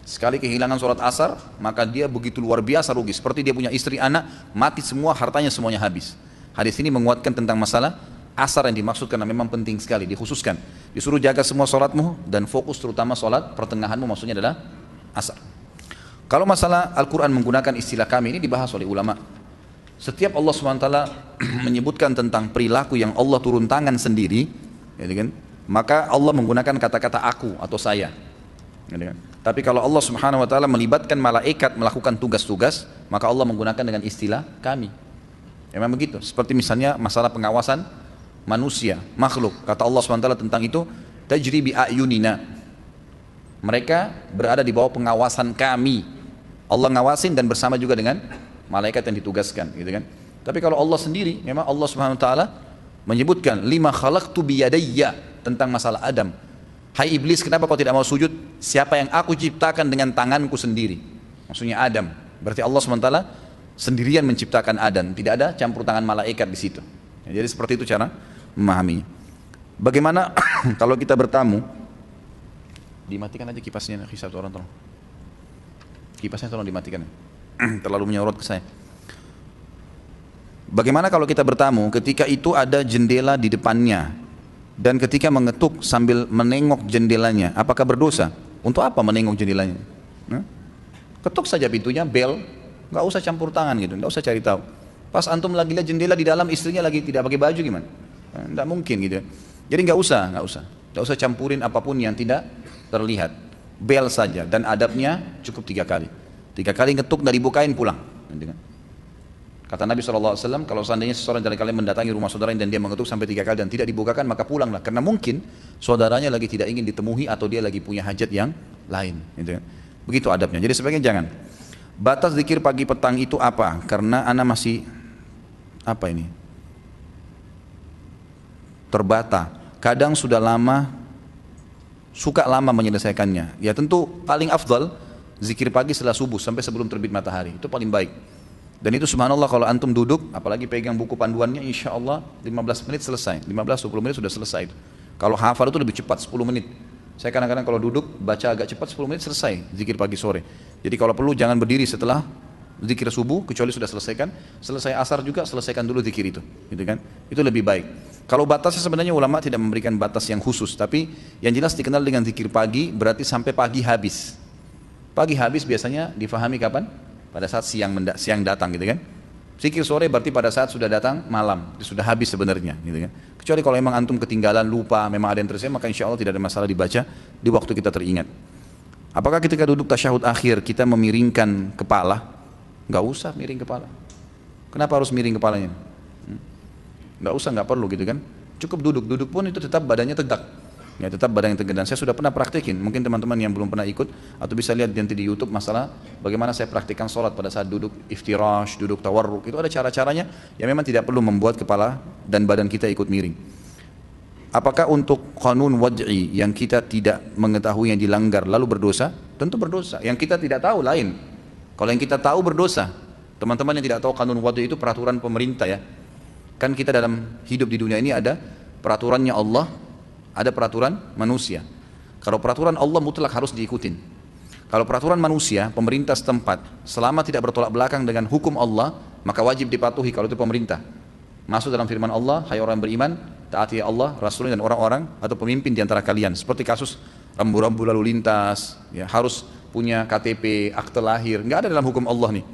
Sekali kehilangan sholat asar, maka dia begitu luar biasa rugi. Seperti dia punya istri, anak, mati semua, hartanya semuanya habis. Hadis ini menguatkan tentang masalah asar yang dimaksud karena memang penting sekali, dikhususkan. Disuruh jaga semua sholatmu dan fokus terutama sholat pertengahanmu, maksudnya adalah asar. Kalau masalah Al-Quran menggunakan istilah kami, ini dibahas oleh ulama. Setiap Allah SWT menyebutkan tentang perilaku yang Allah turun tangan sendiri, ya kan? Maka Allah menggunakan kata-kata aku atau saya. Ya kan? Tapi kalau Allah Subhanahu Wa Taala melibatkan malaikat melakukan tugas-tugas, maka Allah menggunakan dengan istilah kami. Memang begitu. Seperti misalnya masalah pengawasan manusia, makhluk. Kata Allah SWT tentang itu, tajri bi ayunina. Mereka berada di bawah pengawasan kami. Allah ngawasin dan bersama juga dengan malaikat yang ditugaskan, gitu kan. Tapi kalau Allah sendiri, memang Allah Subhanahu wa taala menyebutkan lima khalaqtu biyadayya tentang masalah Adam. Hai iblis, kenapa kau tidak mau sujud? Siapa yang aku ciptakan dengan tanganku sendiri? Maksudnya Adam. Berarti Allah Subhanahu wa taala sendirian menciptakan Adam, tidak ada campur tangan malaikat di situ. Ya, jadi seperti itu cara memahaminya. Bagaimana kalau kita bertamu? Dimatikan aja kipasnya, satu orang tolong. Kipasnya tolong dimatikan. Terlalu menyorot ke saya. Bagaimana kalau kita bertamu ketika itu ada jendela di depannya dan ketika mengetuk sambil menengok jendelanya, apakah berdosa? Untuk apa menengok jendelanya? Ketuk saja pintunya, bel, nggak usah campur tangan gitu, nggak usah cari tahu. Pas antum lagi lihat jendela di dalam, istrinya lagi tidak pakai baju gimana? Nggak mungkin gitu. Jadi nggak usah campurin apapun yang tidak terlihat. Bel saja, dan adabnya cukup 3 kali. 3 kali ngetuk dari bukain pulang. Kata Nabi SAW, kalau seandainya seseorang dari kalian mendatangi rumah saudaranya dan dia mengetuk sampai 3 kali dan tidak dibukakan, maka pulanglah. Karena mungkin saudaranya lagi tidak ingin ditemui atau dia lagi punya hajat yang lain. Begitu adabnya. Jadi sebaiknya jangan. Batas zikir pagi petang itu apa? Karena ana masih terbata. Kadang suka lama menyelesaikannya. Ya tentu paling afdal zikir pagi setelah subuh sampai sebelum terbit matahari, itu paling baik. Dan itu subhanallah kalau antum duduk, apalagi pegang buku panduannya, insya Allah 15 menit selesai, 15-20 menit sudah selesai itu. Kalau hafal itu lebih cepat, 10 menit. Saya kadang-kadang kalau duduk, baca agak cepat, 10 menit selesai zikir pagi sore. Jadi kalau perlu jangan berdiri setelah zikir subuh, kecuali sudah selesaikan. Selesai asar juga, selesaikan dulu zikir itu, gitu kan? Itu lebih baik. Kalau batasnya sebenarnya ulama tidak memberikan batas yang khusus, tapi yang jelas dikenal dengan zikir pagi berarti sampai pagi habis. Pagi habis biasanya difahami kapan? Pada saat siang datang, gitu kan? Zikir sore berarti pada saat sudah datang malam, sudah habis sebenarnya, gitu kan? Kecuali kalau memang antum ketinggalan, lupa, memang ada yang tersisa, maka insya Allah tidak ada masalah dibaca di waktu kita teringat. Apakah ketika duduk tasyahud akhir kita memiringkan kepala? Nggak usah miring kepala. Kenapa harus miring kepalanya? Nggak usah, nggak perlu gitu kan. Cukup duduk, duduk pun itu tetap badannya tegak. Ya, tetap badan yang tegak. Dan saya sudah pernah praktekin. Mungkin teman-teman yang belum pernah ikut atau bisa lihat nanti di YouTube masalah bagaimana saya praktikkan sholat pada saat duduk iftirash, duduk tawarruk. Itu ada cara-caranya yang memang tidak perlu membuat kepala dan badan kita ikut miring. Apakah untuk qanun wad'i yang kita tidak mengetahui yang dilanggar lalu berdosa? Tentu berdosa. Yang kita tidak tahu lain. Kalau yang kita tahu berdosa. Teman-teman yang tidak tahu qanun wad'i itu peraturan pemerintah ya. Kan kita dalam hidup di dunia ini ada peraturannya Allah, ada peraturan manusia. Kalau peraturan Allah mutlak harus diikutin. Kalau peraturan manusia, pemerintah setempat, selama tidak bertolak belakang dengan hukum Allah, maka wajib dipatuhi kalau itu pemerintah. Masuk dalam firman Allah, hai orang beriman, taati Allah, Rasulnya dan orang-orang atau pemimpin di antara kalian. Seperti kasus rambu-rambu lalu lintas, ya, harus punya KTP, akte lahir. Nggak ada dalam hukum Allah nih.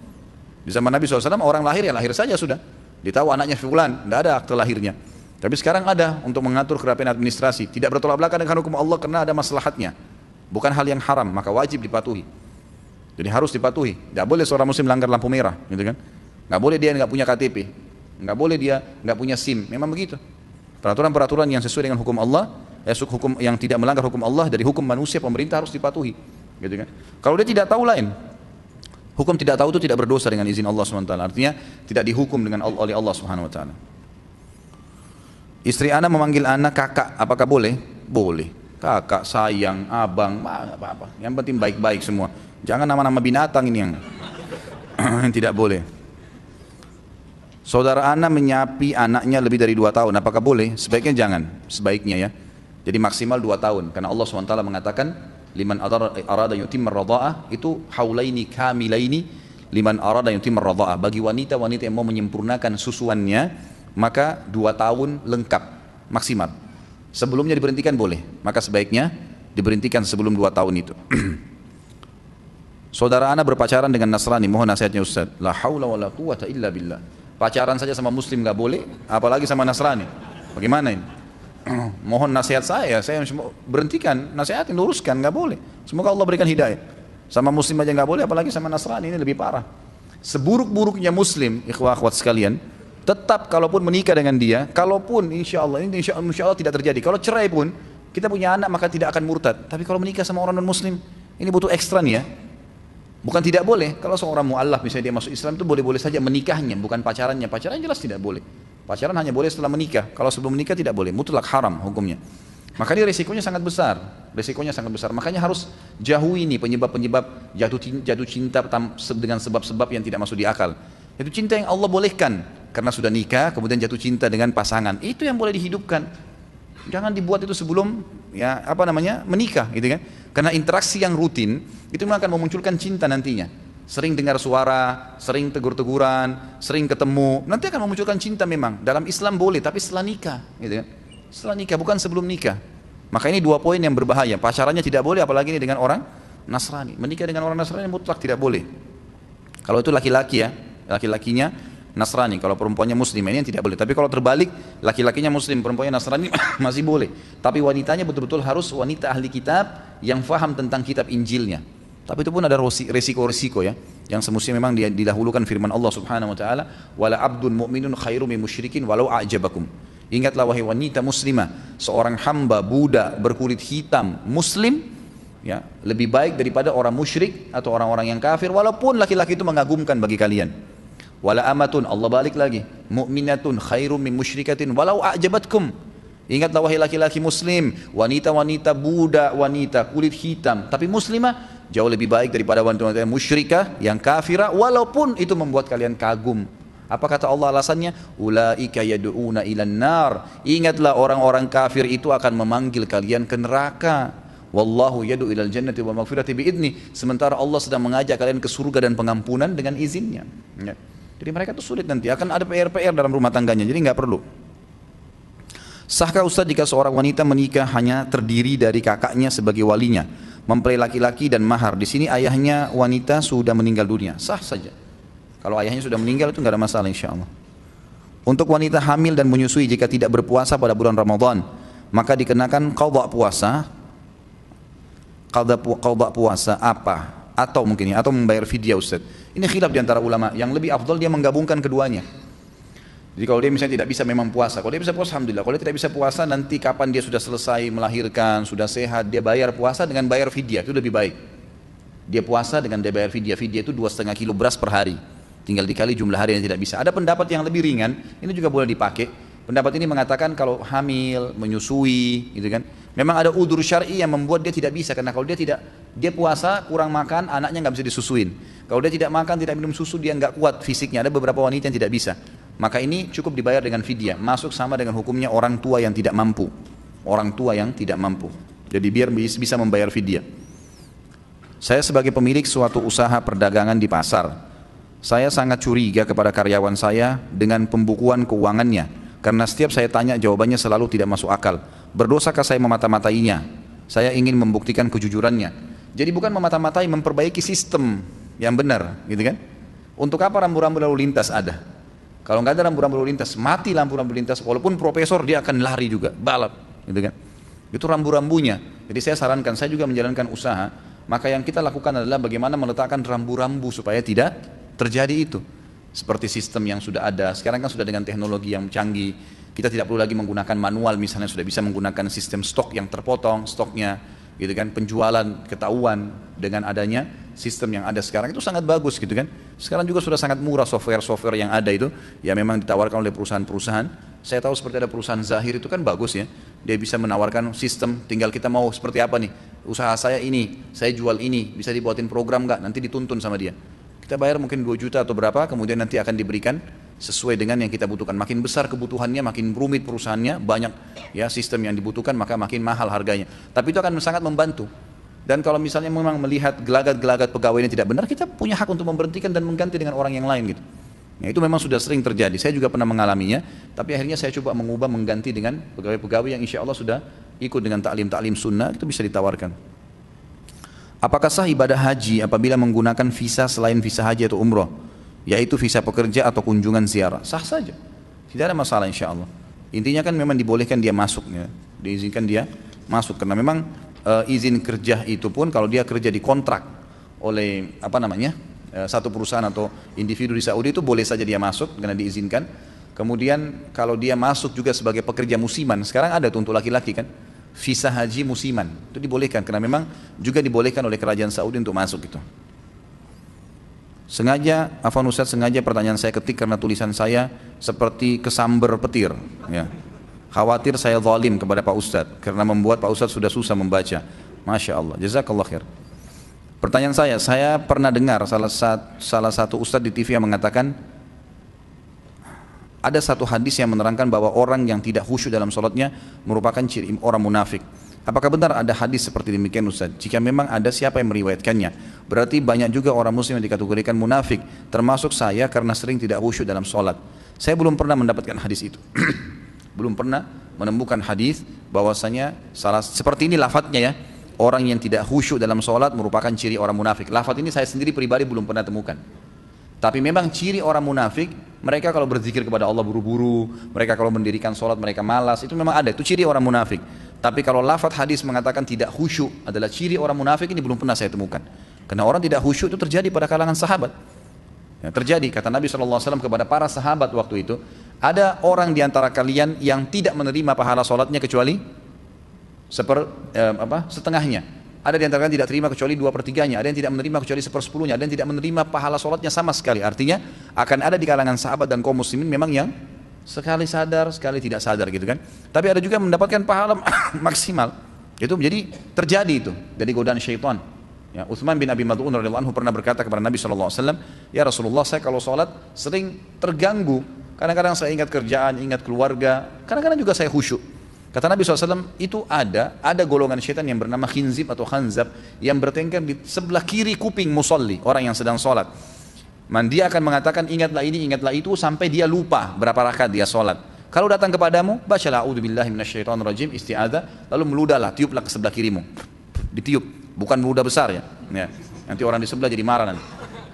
Di zaman Nabi SAW orang lahir ya lahir saja sudah. Ditahu anaknya fulan, nggak ada akte lahirnya. Tapi sekarang ada untuk mengatur kerapian administrasi. Tidak bertolak belakang dengan hukum Allah karena ada maslahatnya. Bukan hal yang haram, maka wajib dipatuhi. Jadi harus dipatuhi. Nggak boleh seorang muslim langgar lampu merah, gitu kan? Nggak boleh dia nggak punya KTP. Nggak boleh dia nggak punya SIM. Memang begitu. Peraturan-peraturan yang sesuai dengan hukum Allah, hukum yang tidak melanggar hukum Allah dari hukum manusia, pemerintah harus dipatuhi, gitu kan? Kalau dia tidak tahu lain, hukum tidak tahu itu tidak berdosa dengan izin Allah SWT. Artinya tidak dihukum dengan oleh Allah SWT. Istri anak memanggil anak kakak, apakah boleh? Boleh. Kakak, sayang, abang, apa-apa. Yang penting baik-baik semua. Jangan nama-nama binatang ini yang yang tidak boleh. Saudara anak menyapi anaknya lebih dari 2 tahun, apakah boleh? Sebaiknya jangan, sebaiknya ya. Jadi maksimal 2 tahun, karena Allah SWT mengatakan, liman arada yutimma radha'ah, itu haulaini kamilaini, liman arada yutimma radha'ah. Bagi wanita-wanita yang mau menyempurnakan susuannya, maka 2 tahun lengkap, maksimal. Sebelumnya diberhentikan boleh, maka sebaiknya diberhentikan sebelum 2 tahun itu. Saudara anak berpacaran dengan Nasrani, mohon nasihatnya Ustaz. La haula wa la quwata illa billah. Pacaran saja sama muslim gak boleh, apalagi sama Nasrani. Bagaimana ini? Mohon nasihat saya berhentikan, nasihatin, luruskan, gak boleh. Semoga Allah berikan hidayah. Sama muslim aja gak boleh, apalagi sama Nasrani, ini lebih parah. Seburuk-buruknya muslim, ikhwah-akhwat sekalian, tetap kalaupun menikah dengan dia, kalaupun insya Allah, ini insya Allah tidak terjadi. Kalau cerai pun, kita punya anak maka tidak akan murtad. Tapi kalau menikah sama orang non-muslim, ini butuh ekstra nih ya. Bukan tidak boleh, kalau seorang mu'allaf misalnya dia masuk Islam itu boleh-boleh saja menikahnya, bukan pacarannya. Pacaran jelas tidak boleh. Pacaran hanya boleh setelah menikah. Kalau sebelum menikah tidak boleh, mutlak haram hukumnya. Makanya risikonya sangat besar. Risikonya sangat besar. Makanya harus jauhi ini penyebab-penyebab jatuh cinta dengan sebab-sebab yang tidak masuk di akal. Itu cinta yang Allah bolehkan karena sudah nikah kemudian jatuh cinta dengan pasangan. Itu yang boleh dihidupkan. Jangan dibuat itu sebelum menikah gitu kan. Karena interaksi yang rutin itu akan memunculkan cinta nantinya. Sering dengar suara, sering tegur-teguran, sering ketemu, nanti akan memunculkan cinta memang. Dalam Islam boleh, tapi setelah nikah, gitu kan? Setelah nikah, bukan sebelum nikah. Maka ini 2 poin yang berbahaya. Pacarannya tidak boleh, apalagi ini dengan orang Nasrani. Menikah dengan orang Nasrani mutlak tidak boleh. Kalau itu laki-laki ya, laki-lakinya Nasrani. Kalau perempuannya Muslim ini yang tidak boleh. Tapi kalau terbalik, laki-lakinya Muslim, perempuannya Nasrani masih boleh. Tapi wanitanya betul-betul harus wanita ahli kitab yang faham tentang kitab Injilnya. Tapi itu pun ada resiko-resiko ya. Yang semestinya memang didahulukan firman Allah Subhanahu wa taala, "Wala 'abdun mu'minun khairum min musyrikin walau a'jabakum." Ingatlah wahai wanita muslimah, seorang hamba budak berkulit hitam muslim ya, lebih baik daripada orang musyrik atau orang-orang yang kafir walaupun laki-laki itu mengagumkan bagi kalian. Wala amatun, Allah balik lagi, mu'minatun khairum min musyrikatin walau a'jabatkum. Ingatlah wahai laki-laki muslim, wanita-wanita budak, wanita kulit hitam tapi muslimah jauh lebih baik daripada wanita-wanita musyrikah yang kafirah walaupun itu membuat kalian kagum. Apa kata Allah alasannya? Ulaika yad'una ilan nar. Ingatlah orang-orang kafir itu akan memanggil kalian ke neraka. Wallahu yad'u ilal jannati wa maghfirati bi'idni. Sementara Allah sedang mengajak kalian ke surga dan pengampunan dengan izinnya. Ya. Jadi mereka itu sulit nanti, akan ada PR-PR dalam rumah tangganya, jadi nggak perlu. Sahkah Ustaz jika seorang wanita menikah hanya terdiri dari kakaknya sebagai walinya, mempelai laki-laki dan mahar? Di sini ayahnya wanita sudah meninggal dunia, sah saja. Kalau ayahnya sudah meninggal itu nggak ada masalah insya Allah. Untuk wanita hamil dan menyusui jika tidak berpuasa pada bulan Ramadan, maka dikenakan qadha puasa qada puasa apa? Atau mungkin ya, atau membayar fidyah Ustaz. Ini khilaf di antara ulama. Yang lebih afdal dia menggabungkan keduanya. Jadi kalau dia misalnya tidak bisa memang puasa, kalau dia bisa puasa alhamdulillah. Kalau dia tidak bisa puasa, nanti kapan dia sudah selesai melahirkan, sudah sehat, dia bayar puasa dengan bayar fidyah, itu lebih baik. Dia puasa dengan dia bayar fidyah. Fidyah itu 2,5 kilo beras per hari. Tinggal dikali jumlah hari yang tidak bisa. Ada pendapat yang lebih ringan, ini juga boleh dipakai. Pendapat ini mengatakan kalau hamil, menyusui, gitu kan. Memang ada udzur syar'i yang membuat dia tidak bisa, karena kalau dia puasa kurang makan, anaknya nggak bisa disusuin. Kalau dia tidak makan, tidak minum susu, dia nggak kuat fisiknya. Ada beberapa wanita yang tidak bisa. Maka ini cukup dibayar dengan fidyah. Masuk sama dengan hukumnya orang tua yang tidak mampu. Orang tua yang tidak mampu. Jadi biar bisa membayar fidyah. Saya sebagai pemilik suatu usaha perdagangan di pasar, saya sangat curiga kepada karyawan saya dengan pembukuan keuangannya. Karena setiap saya tanya jawabannya selalu tidak masuk akal. Berdosakah saya memata-matainya? Saya ingin membuktikan kejujurannya. Jadi bukan memata-matai, memperbaiki sistem yang benar, gitu kan? Untuk apa rambu-rambu lalu lintas ada? Kalau nggak ada rambu-rambu lalu lintas, mati lampu-rambu lintas. Walaupun profesor dia akan lari juga, balap, gitu kan? Itu rambu-rambunya. Jadi saya sarankan, saya juga menjalankan usaha. Maka yang kita lakukan adalah bagaimana meletakkan rambu-rambu supaya tidak terjadi itu. Seperti sistem yang sudah ada, sekarang kan sudah dengan teknologi yang canggih, kita tidak perlu lagi menggunakan manual, misalnya sudah bisa menggunakan sistem stok yang terpotong, stoknya, gitu kan, penjualan ketahuan dengan adanya sistem yang ada sekarang, itu sangat bagus gitu kan. Sekarang juga sudah sangat murah software yang ada itu, ya memang ditawarkan oleh perusahaan-perusahaan. Saya tahu seperti ada perusahaan Zahir itu kan bagus ya, dia bisa menawarkan sistem, tinggal kita mau seperti apa nih, usaha saya ini, saya jual ini, bisa dibuatin program nggak, nanti dituntun sama dia. Kita bayar mungkin 2 juta atau berapa, kemudian nanti akan diberikan sesuai dengan yang kita butuhkan. Makin besar kebutuhannya, makin rumit perusahaannya, banyak ya sistem yang dibutuhkan, maka makin mahal harganya. Tapi itu akan sangat membantu. Dan kalau misalnya memang melihat gelagat-gelagat pegawai ini tidak benar, kita punya hak untuk memberhentikan dan mengganti dengan orang yang lain gitu. Ya, itu memang sudah sering terjadi. Saya juga pernah mengalaminya, tapi akhirnya saya coba mengganti dengan pegawai-pegawai yang insya Allah sudah ikut dengan taklim sunnah, itu bisa ditawarkan. Apakah sah ibadah haji apabila menggunakan visa selain visa haji atau umroh, yaitu visa pekerja atau kunjungan ziarah? Sah saja, tidak ada masalah insya Allah. Intinya kan memang dibolehkan dia masuk, ya. Diizinkan dia masuk, karena memang izin kerja itu pun kalau dia kerja di kontrak oleh satu perusahaan atau individu di Saudi, itu boleh saja dia masuk karena diizinkan. Kemudian kalau dia masuk juga sebagai pekerja musiman, sekarang ada tuh untuk laki-laki kan, visa haji musiman, itu dibolehkan karena memang juga dibolehkan oleh kerajaan Saudi untuk masuk itu. Sengaja, Afwan Ustaz, sengaja pertanyaan saya ketik karena tulisan saya seperti kesamber petir, ya. Khawatir saya zalim kepada Pak Ustaz karena membuat Pak Ustaz sudah susah membaca. Masya Allah, jazakallah khair. Pertanyaan saya pernah dengar salah satu Ustaz di TV yang mengatakan ada satu hadis yang menerangkan bahwa orang yang tidak khusyuk dalam sholatnya merupakan ciri orang munafik. Apakah benar ada hadis seperti demikian Ustaz? Jika memang ada, siapa yang meriwayatkannya? Berarti banyak juga orang muslim yang dikategorikan munafik, termasuk saya karena sering tidak khusyuk dalam sholat. Saya belum pernah mendapatkan hadis itu. Belum pernah menemukan hadis bahwasanya seperti ini lafadznya ya. Orang yang tidak khusyuk dalam sholat merupakan ciri orang munafik. Lafadz ini saya sendiri pribadi belum pernah temukan. Tapi memang ciri orang munafik, mereka kalau berzikir kepada Allah buru-buru, mereka kalau mendirikan sholat mereka malas, itu memang ada, itu ciri orang munafik. Tapi kalau lafadz hadis mengatakan tidak khusyuk adalah ciri orang munafik, ini belum pernah saya temukan. Karena orang tidak khusyuk itu terjadi pada kalangan sahabat. Ya, terjadi, kata Nabi SAW kepada para sahabat waktu itu, ada orang di antara kalian yang tidak menerima pahala sholatnya kecuali setengahnya. Ada di antara kalian tidak terima kecuali 2/3-nya, ada yang tidak menerima kecuali 1/10-nya, ada yang tidak menerima pahala sholatnya sama sekali. Artinya akan ada di kalangan sahabat dan kaum muslimin memang yang sekali sadar, sekali tidak sadar gitu kan. Tapi ada juga yang mendapatkan pahala maksimal. Itu menjadi terjadi itu dari godaan syaitan. Ya, Utsman bin Abi Mad'un radhiyallahu anhu pernah berkata kepada Nabi SAW, ya Rasulullah, saya kalau sholat sering terganggu. Kadang-kadang saya ingat kerjaan, ingat keluarga, kadang-kadang juga saya khusyuk. Kata Nabi SAW, itu ada golongan syaitan yang bernama khinzib atau khanzab yang bertengkar di sebelah kiri kuping musalli, orang yang sedang sholat. Dia akan mengatakan ingatlah ini, ingatlah itu, sampai dia lupa berapa rakaat dia sholat. Kalau datang kepadamu, bacalah a'udzubillahi minasyaitonirrajim, isti'adzah, lalu meludahlah, tiuplah ke sebelah kirimu. Ditiup, bukan meludah besar ya. Nanti orang di sebelah jadi marah nanti.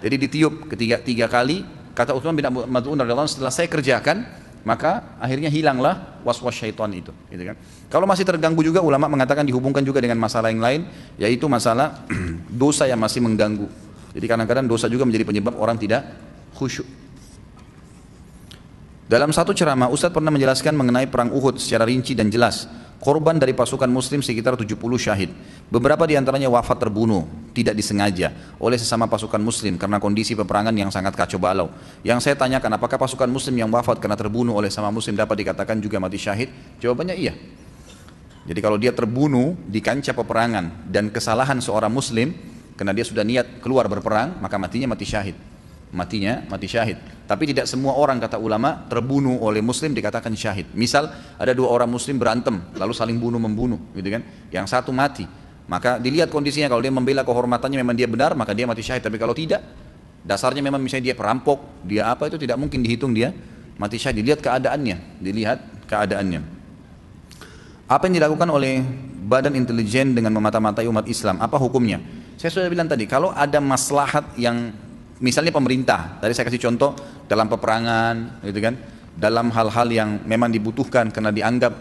Jadi ditiup tiga kali, kata Utsman bin Mad'un radhiyallahu anhu, setelah saya kerjakan, maka akhirnya hilanglah was-was syaitan itu, gitu kan. Kalau masih terganggu juga, ulama mengatakan dihubungkan juga dengan masalah yang lain, yaitu masalah dosa yang masih mengganggu. Jadi kadang-kadang dosa juga menjadi penyebab orang tidak khusyuk. Dalam satu ceramah, Ustadz pernah menjelaskan mengenai perang Uhud secara rinci dan jelas. Korban dari pasukan muslim sekitar 70 syahid. Beberapa diantaranya wafat terbunuh, tidak disengaja, oleh sesama pasukan muslim karena kondisi peperangan yang sangat kacau balau. Yang saya tanyakan, apakah pasukan muslim yang wafat karena terbunuh oleh sama muslim dapat dikatakan juga mati syahid? Jawabannya iya. Jadi kalau dia terbunuh di kancah peperangan dan kesalahan seorang muslim, karena dia sudah niat keluar berperang, maka matinya mati syahid. Matinya mati syahid. Tapi tidak semua orang, kata ulama, terbunuh oleh muslim dikatakan syahid. Misal ada dua orang muslim berantem lalu saling bunuh membunuh, gitu kan, yang satu mati, maka dilihat kondisinya. Kalau dia membela kehormatannya memang dia benar, maka dia mati syahid. Tapi kalau tidak, dasarnya memang misalnya dia perampok, dia apa, itu tidak mungkin dihitung dia mati syahid. Dilihat keadaannya. Apa yang dilakukan oleh badan intelijen dengan memata-matai umat Islam, apa hukumnya? Saya sudah bilang tadi, kalau ada maslahat yang misalnya pemerintah, tadi saya kasih contoh dalam peperangan, gitu kan, dalam hal-hal yang memang dibutuhkan karena dianggap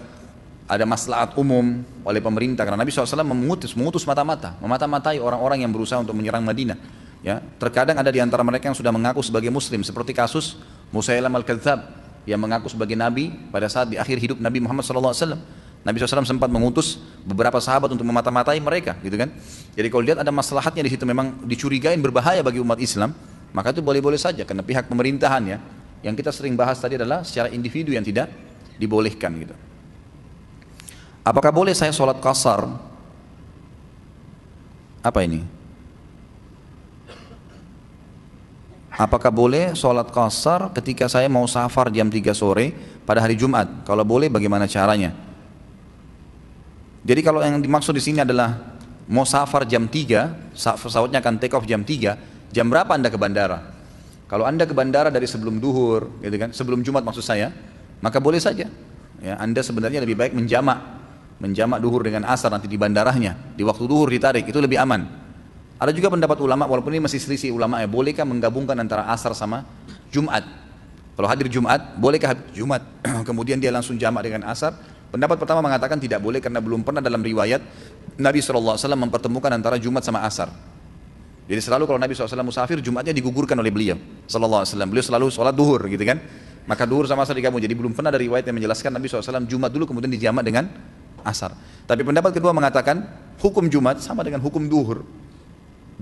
ada maslahat umum oleh pemerintah. Karena Nabi SAW mengutus memata-matai orang-orang yang berusaha untuk menyerang Madinah. Ya, terkadang ada di antara mereka yang sudah mengaku sebagai Muslim, seperti kasus Musailam al-Kadzab yang mengaku sebagai Nabi pada saat di akhir hidup Nabi Muhammad SAW. Nabi SAW sempat mengutus beberapa sahabat untuk memata-matai mereka, gitu kan. Jadi kalau lihat ada maslahatnya di situ, memang dicurigain berbahaya bagi umat Islam, maka itu boleh-boleh saja. Karena pihak pemerintahan, ya, yang kita sering bahas tadi adalah secara individu yang tidak dibolehkan, gitu. Apakah boleh saya sholat qasar? Apa ini? Apakah boleh sholat qasar ketika saya mau safar jam 3 sore pada hari Jumat? Kalau boleh, bagaimana caranya? Jadi kalau yang dimaksud di sini adalah mau safar jam 3, pesawatnya akan take off jam 3, jam berapa Anda ke bandara? Kalau Anda ke bandara dari sebelum duhur, gitu kan, sebelum Jumat maksud saya, maka boleh saja. Ya, Anda sebenarnya lebih baik menjamak duhur dengan asar nanti di bandaranya, di waktu duhur ditarik, itu lebih aman. Ada juga pendapat ulama, walaupun ini masih selisih ulama, ya, bolehkah menggabungkan antara asar sama Jumat? Kalau hadir Jumat, bolehkah Jumat kemudian dia langsung jamak dengan asar? Pendapat pertama mengatakan tidak boleh karena belum pernah dalam riwayat Nabi SAW mempertemukan antara Jumat sama asar. Jadi selalu kalau Nabi SAW musafir, Jumatnya digugurkan oleh beliau SAW. Beliau selalu sholat duhur, gitu kan. Maka duhur sama asar digabung. Jadi belum pernah ada riwayat yang menjelaskan Nabi SAW Jumat dulu kemudian dijamak dengan asar. Tapi pendapat kedua mengatakan hukum Jumat sama dengan hukum duhur.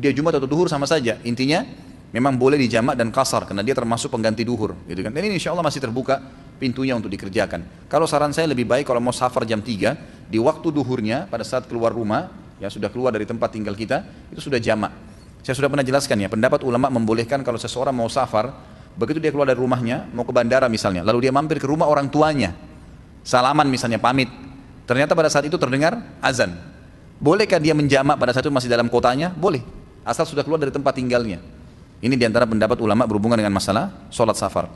Dia Jumat atau duhur sama saja. Intinya memang boleh dijamak dan qasar karena dia termasuk pengganti duhur, gitu kan. Dan ini insya Allah masih terbuka pintunya untuk dikerjakan. Kalau saran saya lebih baik kalau mau safar jam 3, di waktu duhurnya pada saat keluar rumah, ya sudah keluar dari tempat tinggal kita, itu sudah jamak. Saya sudah pernah jelaskan, ya, pendapat ulama membolehkan kalau seseorang mau safar, begitu dia keluar dari rumahnya, mau ke bandara misalnya, lalu dia mampir ke rumah orang tuanya, salaman misalnya, pamit, ternyata pada saat itu terdengar azan. Bolehkah dia menjamak pada saat itu masih dalam kotanya? Boleh, asal sudah keluar dari tempat tinggalnya. Ini diantara pendapat ulama berhubungan dengan masalah sholat safar.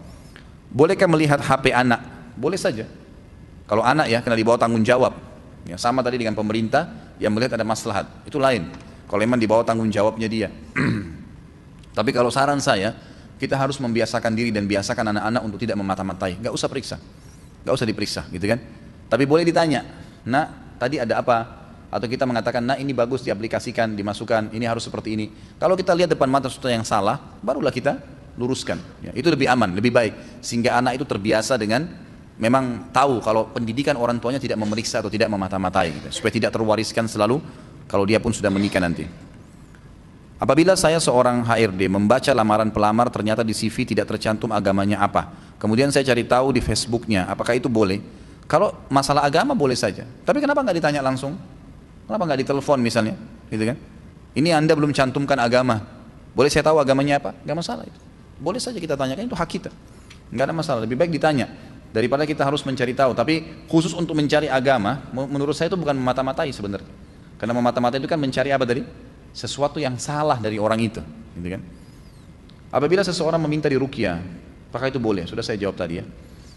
Bolehkah melihat HP anak? Boleh saja. Kalau anak, ya, kena dibawa tanggung jawab. Ya, sama tadi dengan pemerintah yang melihat ada maslahat, itu lain. Kalau memang dibawa tanggung jawabnya dia. Tapi kalau saran saya, kita harus membiasakan diri dan biasakan anak-anak untuk tidak memata-matai. Gak usah periksa, gak usah diperiksa, gitu kan. Tapi boleh ditanya, nak, tadi ada apa? Atau kita mengatakan, nah ini bagus diaplikasikan, dimasukkan, ini harus seperti ini. Kalau kita lihat depan mata sesuatu yang salah, barulah kita luruskan. Ya, itu lebih aman, lebih baik. Sehingga anak itu terbiasa dengan memang tahu kalau pendidikan orang tuanya tidak memeriksa atau tidak memata-matai, gitu. Supaya tidak terwariskan selalu kalau dia pun sudah menikah nanti. Apabila saya seorang HRD membaca lamaran pelamar ternyata di CV tidak tercantum agamanya apa, kemudian saya cari tahu di Facebooknya, apakah itu boleh? Kalau masalah agama boleh saja. Tapi kenapa nggak ditanya langsung? Kenapa nggak ditelepon misalnya, gitu kan? Ini Anda belum cantumkan agama, boleh saya tahu agamanya apa? Nggak masalah itu. Boleh saja kita tanyakan, itu hak kita. Nggak ada masalah, lebih baik ditanya daripada kita harus mencari tahu. Tapi khusus untuk mencari agama, menurut saya itu bukan memata-matai sebenarnya. Karena memata-matai itu kan mencari apa tadi? Sesuatu yang salah dari orang itu, gitu kan? Apabila seseorang meminta diruqyah, apakah itu boleh? Sudah saya jawab tadi, ya.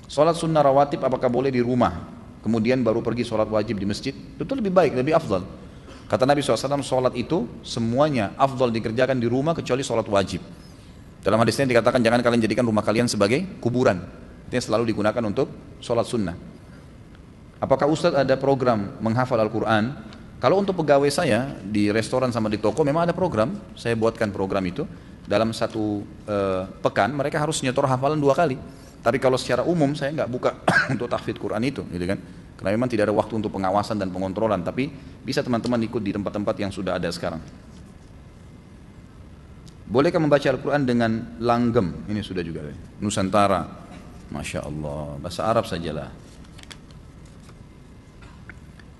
Sholat sunnah rawatib apakah boleh di rumah? Kemudian baru pergi sholat wajib di masjid? Itu lebih baik, lebih afdal. Kata Nabi SAW, sholat itu semuanya afdal dikerjakan di rumah kecuali sholat wajib. Dalam hadisnya dikatakan jangan kalian jadikan rumah kalian sebagai kuburan. Itu selalu digunakan untuk sholat sunnah. Apakah Ustadz ada program menghafal Al-Quran? Kalau untuk pegawai saya di restoran sama di toko memang ada program. Saya buatkan program itu. Dalam satu pekan mereka harus nyetor hafalan 2 kali. Tapi kalau secara umum saya nggak buka untuk tahfidz Quran itu, gitu kan? Karena memang tidak ada waktu untuk pengawasan dan pengontrolan. Tapi bisa teman-teman ikut di tempat-tempat yang sudah ada sekarang. Bolehkah membaca Al-Quran dengan langgam? Ini sudah juga. Nusantara. Masya Allah. Bahasa Arab sajalah.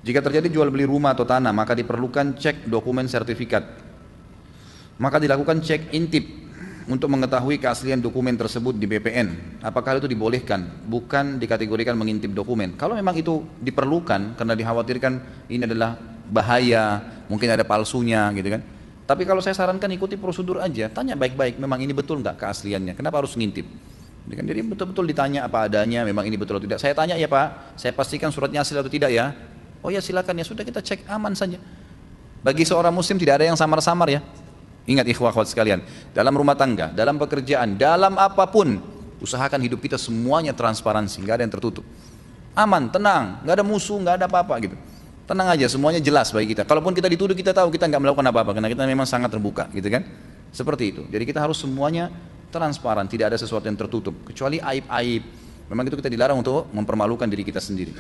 Jika terjadi jual beli rumah atau tanah, maka diperlukan cek dokumen sertifikat. Maka dilakukan cek intip untuk mengetahui keaslian dokumen tersebut di BPN. Apakah itu dibolehkan? Bukan dikategorikan mengintip dokumen. Kalau memang itu diperlukan karena dikhawatirkan ini adalah bahaya, mungkin ada palsunya gitu kan. Tapi kalau saya sarankan ikuti prosedur aja, tanya baik-baik, memang ini betul nggak keasliannya? Kenapa harus ngintip? Jadi betul-betul ditanya apa adanya, memang ini betul atau tidak. Saya tanya ya Pak, saya pastikan suratnya asli atau tidak ya. Oh ya silakan, ya sudah kita cek, aman saja. Bagi seorang muslim tidak ada yang samar-samar ya. Ingat ikhwah akhwat sekalian, dalam rumah tangga, dalam pekerjaan, dalam apapun, usahakan hidup kita semuanya transparansi, nggak ada yang tertutup. Aman, tenang, nggak ada musuh, nggak ada apa-apa gitu. Tenang aja, semuanya jelas bagi kita. Kalaupun kita dituduh, kita tahu kita nggak melakukan apa-apa karena kita memang sangat terbuka, gitu kan? Seperti itu. Jadi kita harus semuanya transparan, tidak ada sesuatu yang tertutup, kecuali aib-aib. Memang itu kita dilarang untuk mempermalukan diri kita sendiri.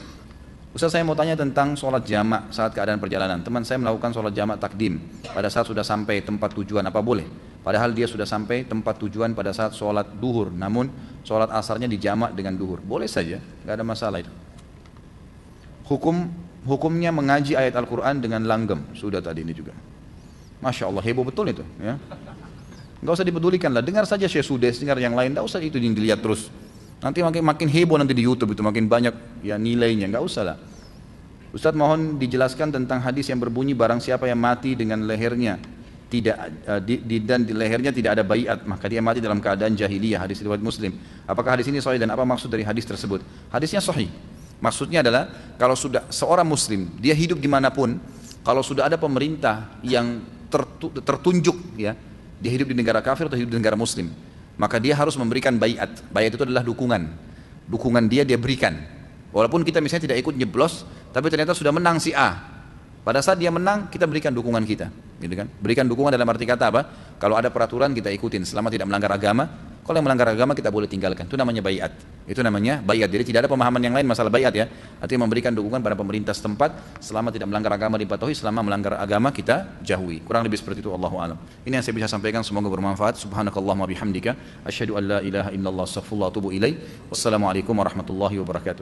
Ustaz, saya mau tanya tentang sholat jamak saat keadaan perjalanan. Teman saya melakukan sholat jamak takdim pada saat sudah sampai tempat tujuan, apa boleh? Padahal dia sudah sampai tempat tujuan pada saat sholat duhur, namun sholat asarnya dijamak dengan duhur. Boleh saja, nggak ada masalah itu. Hukumnya mengaji ayat Al-Quran dengan langgam, sudah tadi ini juga. Masya Allah, heboh betul itu. Ya. Nggak usah dipedulikan lah, dengar saja Syekh Sudes, dengar yang lain, nggak usah itu dilihat terus. Nanti makin heboh nanti di YouTube itu, makin banyak ya nilainya, nggak usah lah. Ustadz mohon dijelaskan tentang hadis yang berbunyi barang siapa yang mati dengan lehernya dan di lehernya tidak ada baiat, maka dia mati dalam keadaan jahiliyah. Hadis riwayat Muslim. Apakah hadis ini sahih dan apa maksud dari hadis tersebut? Hadisnya sahih. Maksudnya adalah kalau sudah seorang muslim dia hidup dimanapun, kalau sudah ada pemerintah yang tertunjuk ya, dia hidup di negara kafir atau hidup di negara muslim, maka dia harus memberikan baiat. Baiat itu adalah dukungan dia berikan. Walaupun kita misalnya tidak ikut nyeblos, tapi ternyata sudah menang si A. Pada saat dia menang, kita berikan dukungan kita, gitu kan? Berikan dukungan dalam arti kata apa? Kalau ada peraturan kita ikutin, selama tidak melanggar agama. Kalau yang melanggar agama kita boleh tinggalkan. Itu namanya baiat. Itu namanya baiat. Jadi tidak ada pemahaman yang lain masalah baiat ya. Artinya memberikan dukungan pada pemerintah setempat, selama tidak melanggar agama dipatuhi, selama melanggar agama kita jauhi. Kurang lebih seperti itu, Allahu a'lam. Ini yang saya bisa sampaikan, semoga bermanfaat. Subhanakallahumma bihamdika, asyhadu an la ilaha illallah, astaghfirullah wa atubu ilaih. Wassalamualaikum warahmatullahi wabarakatuh.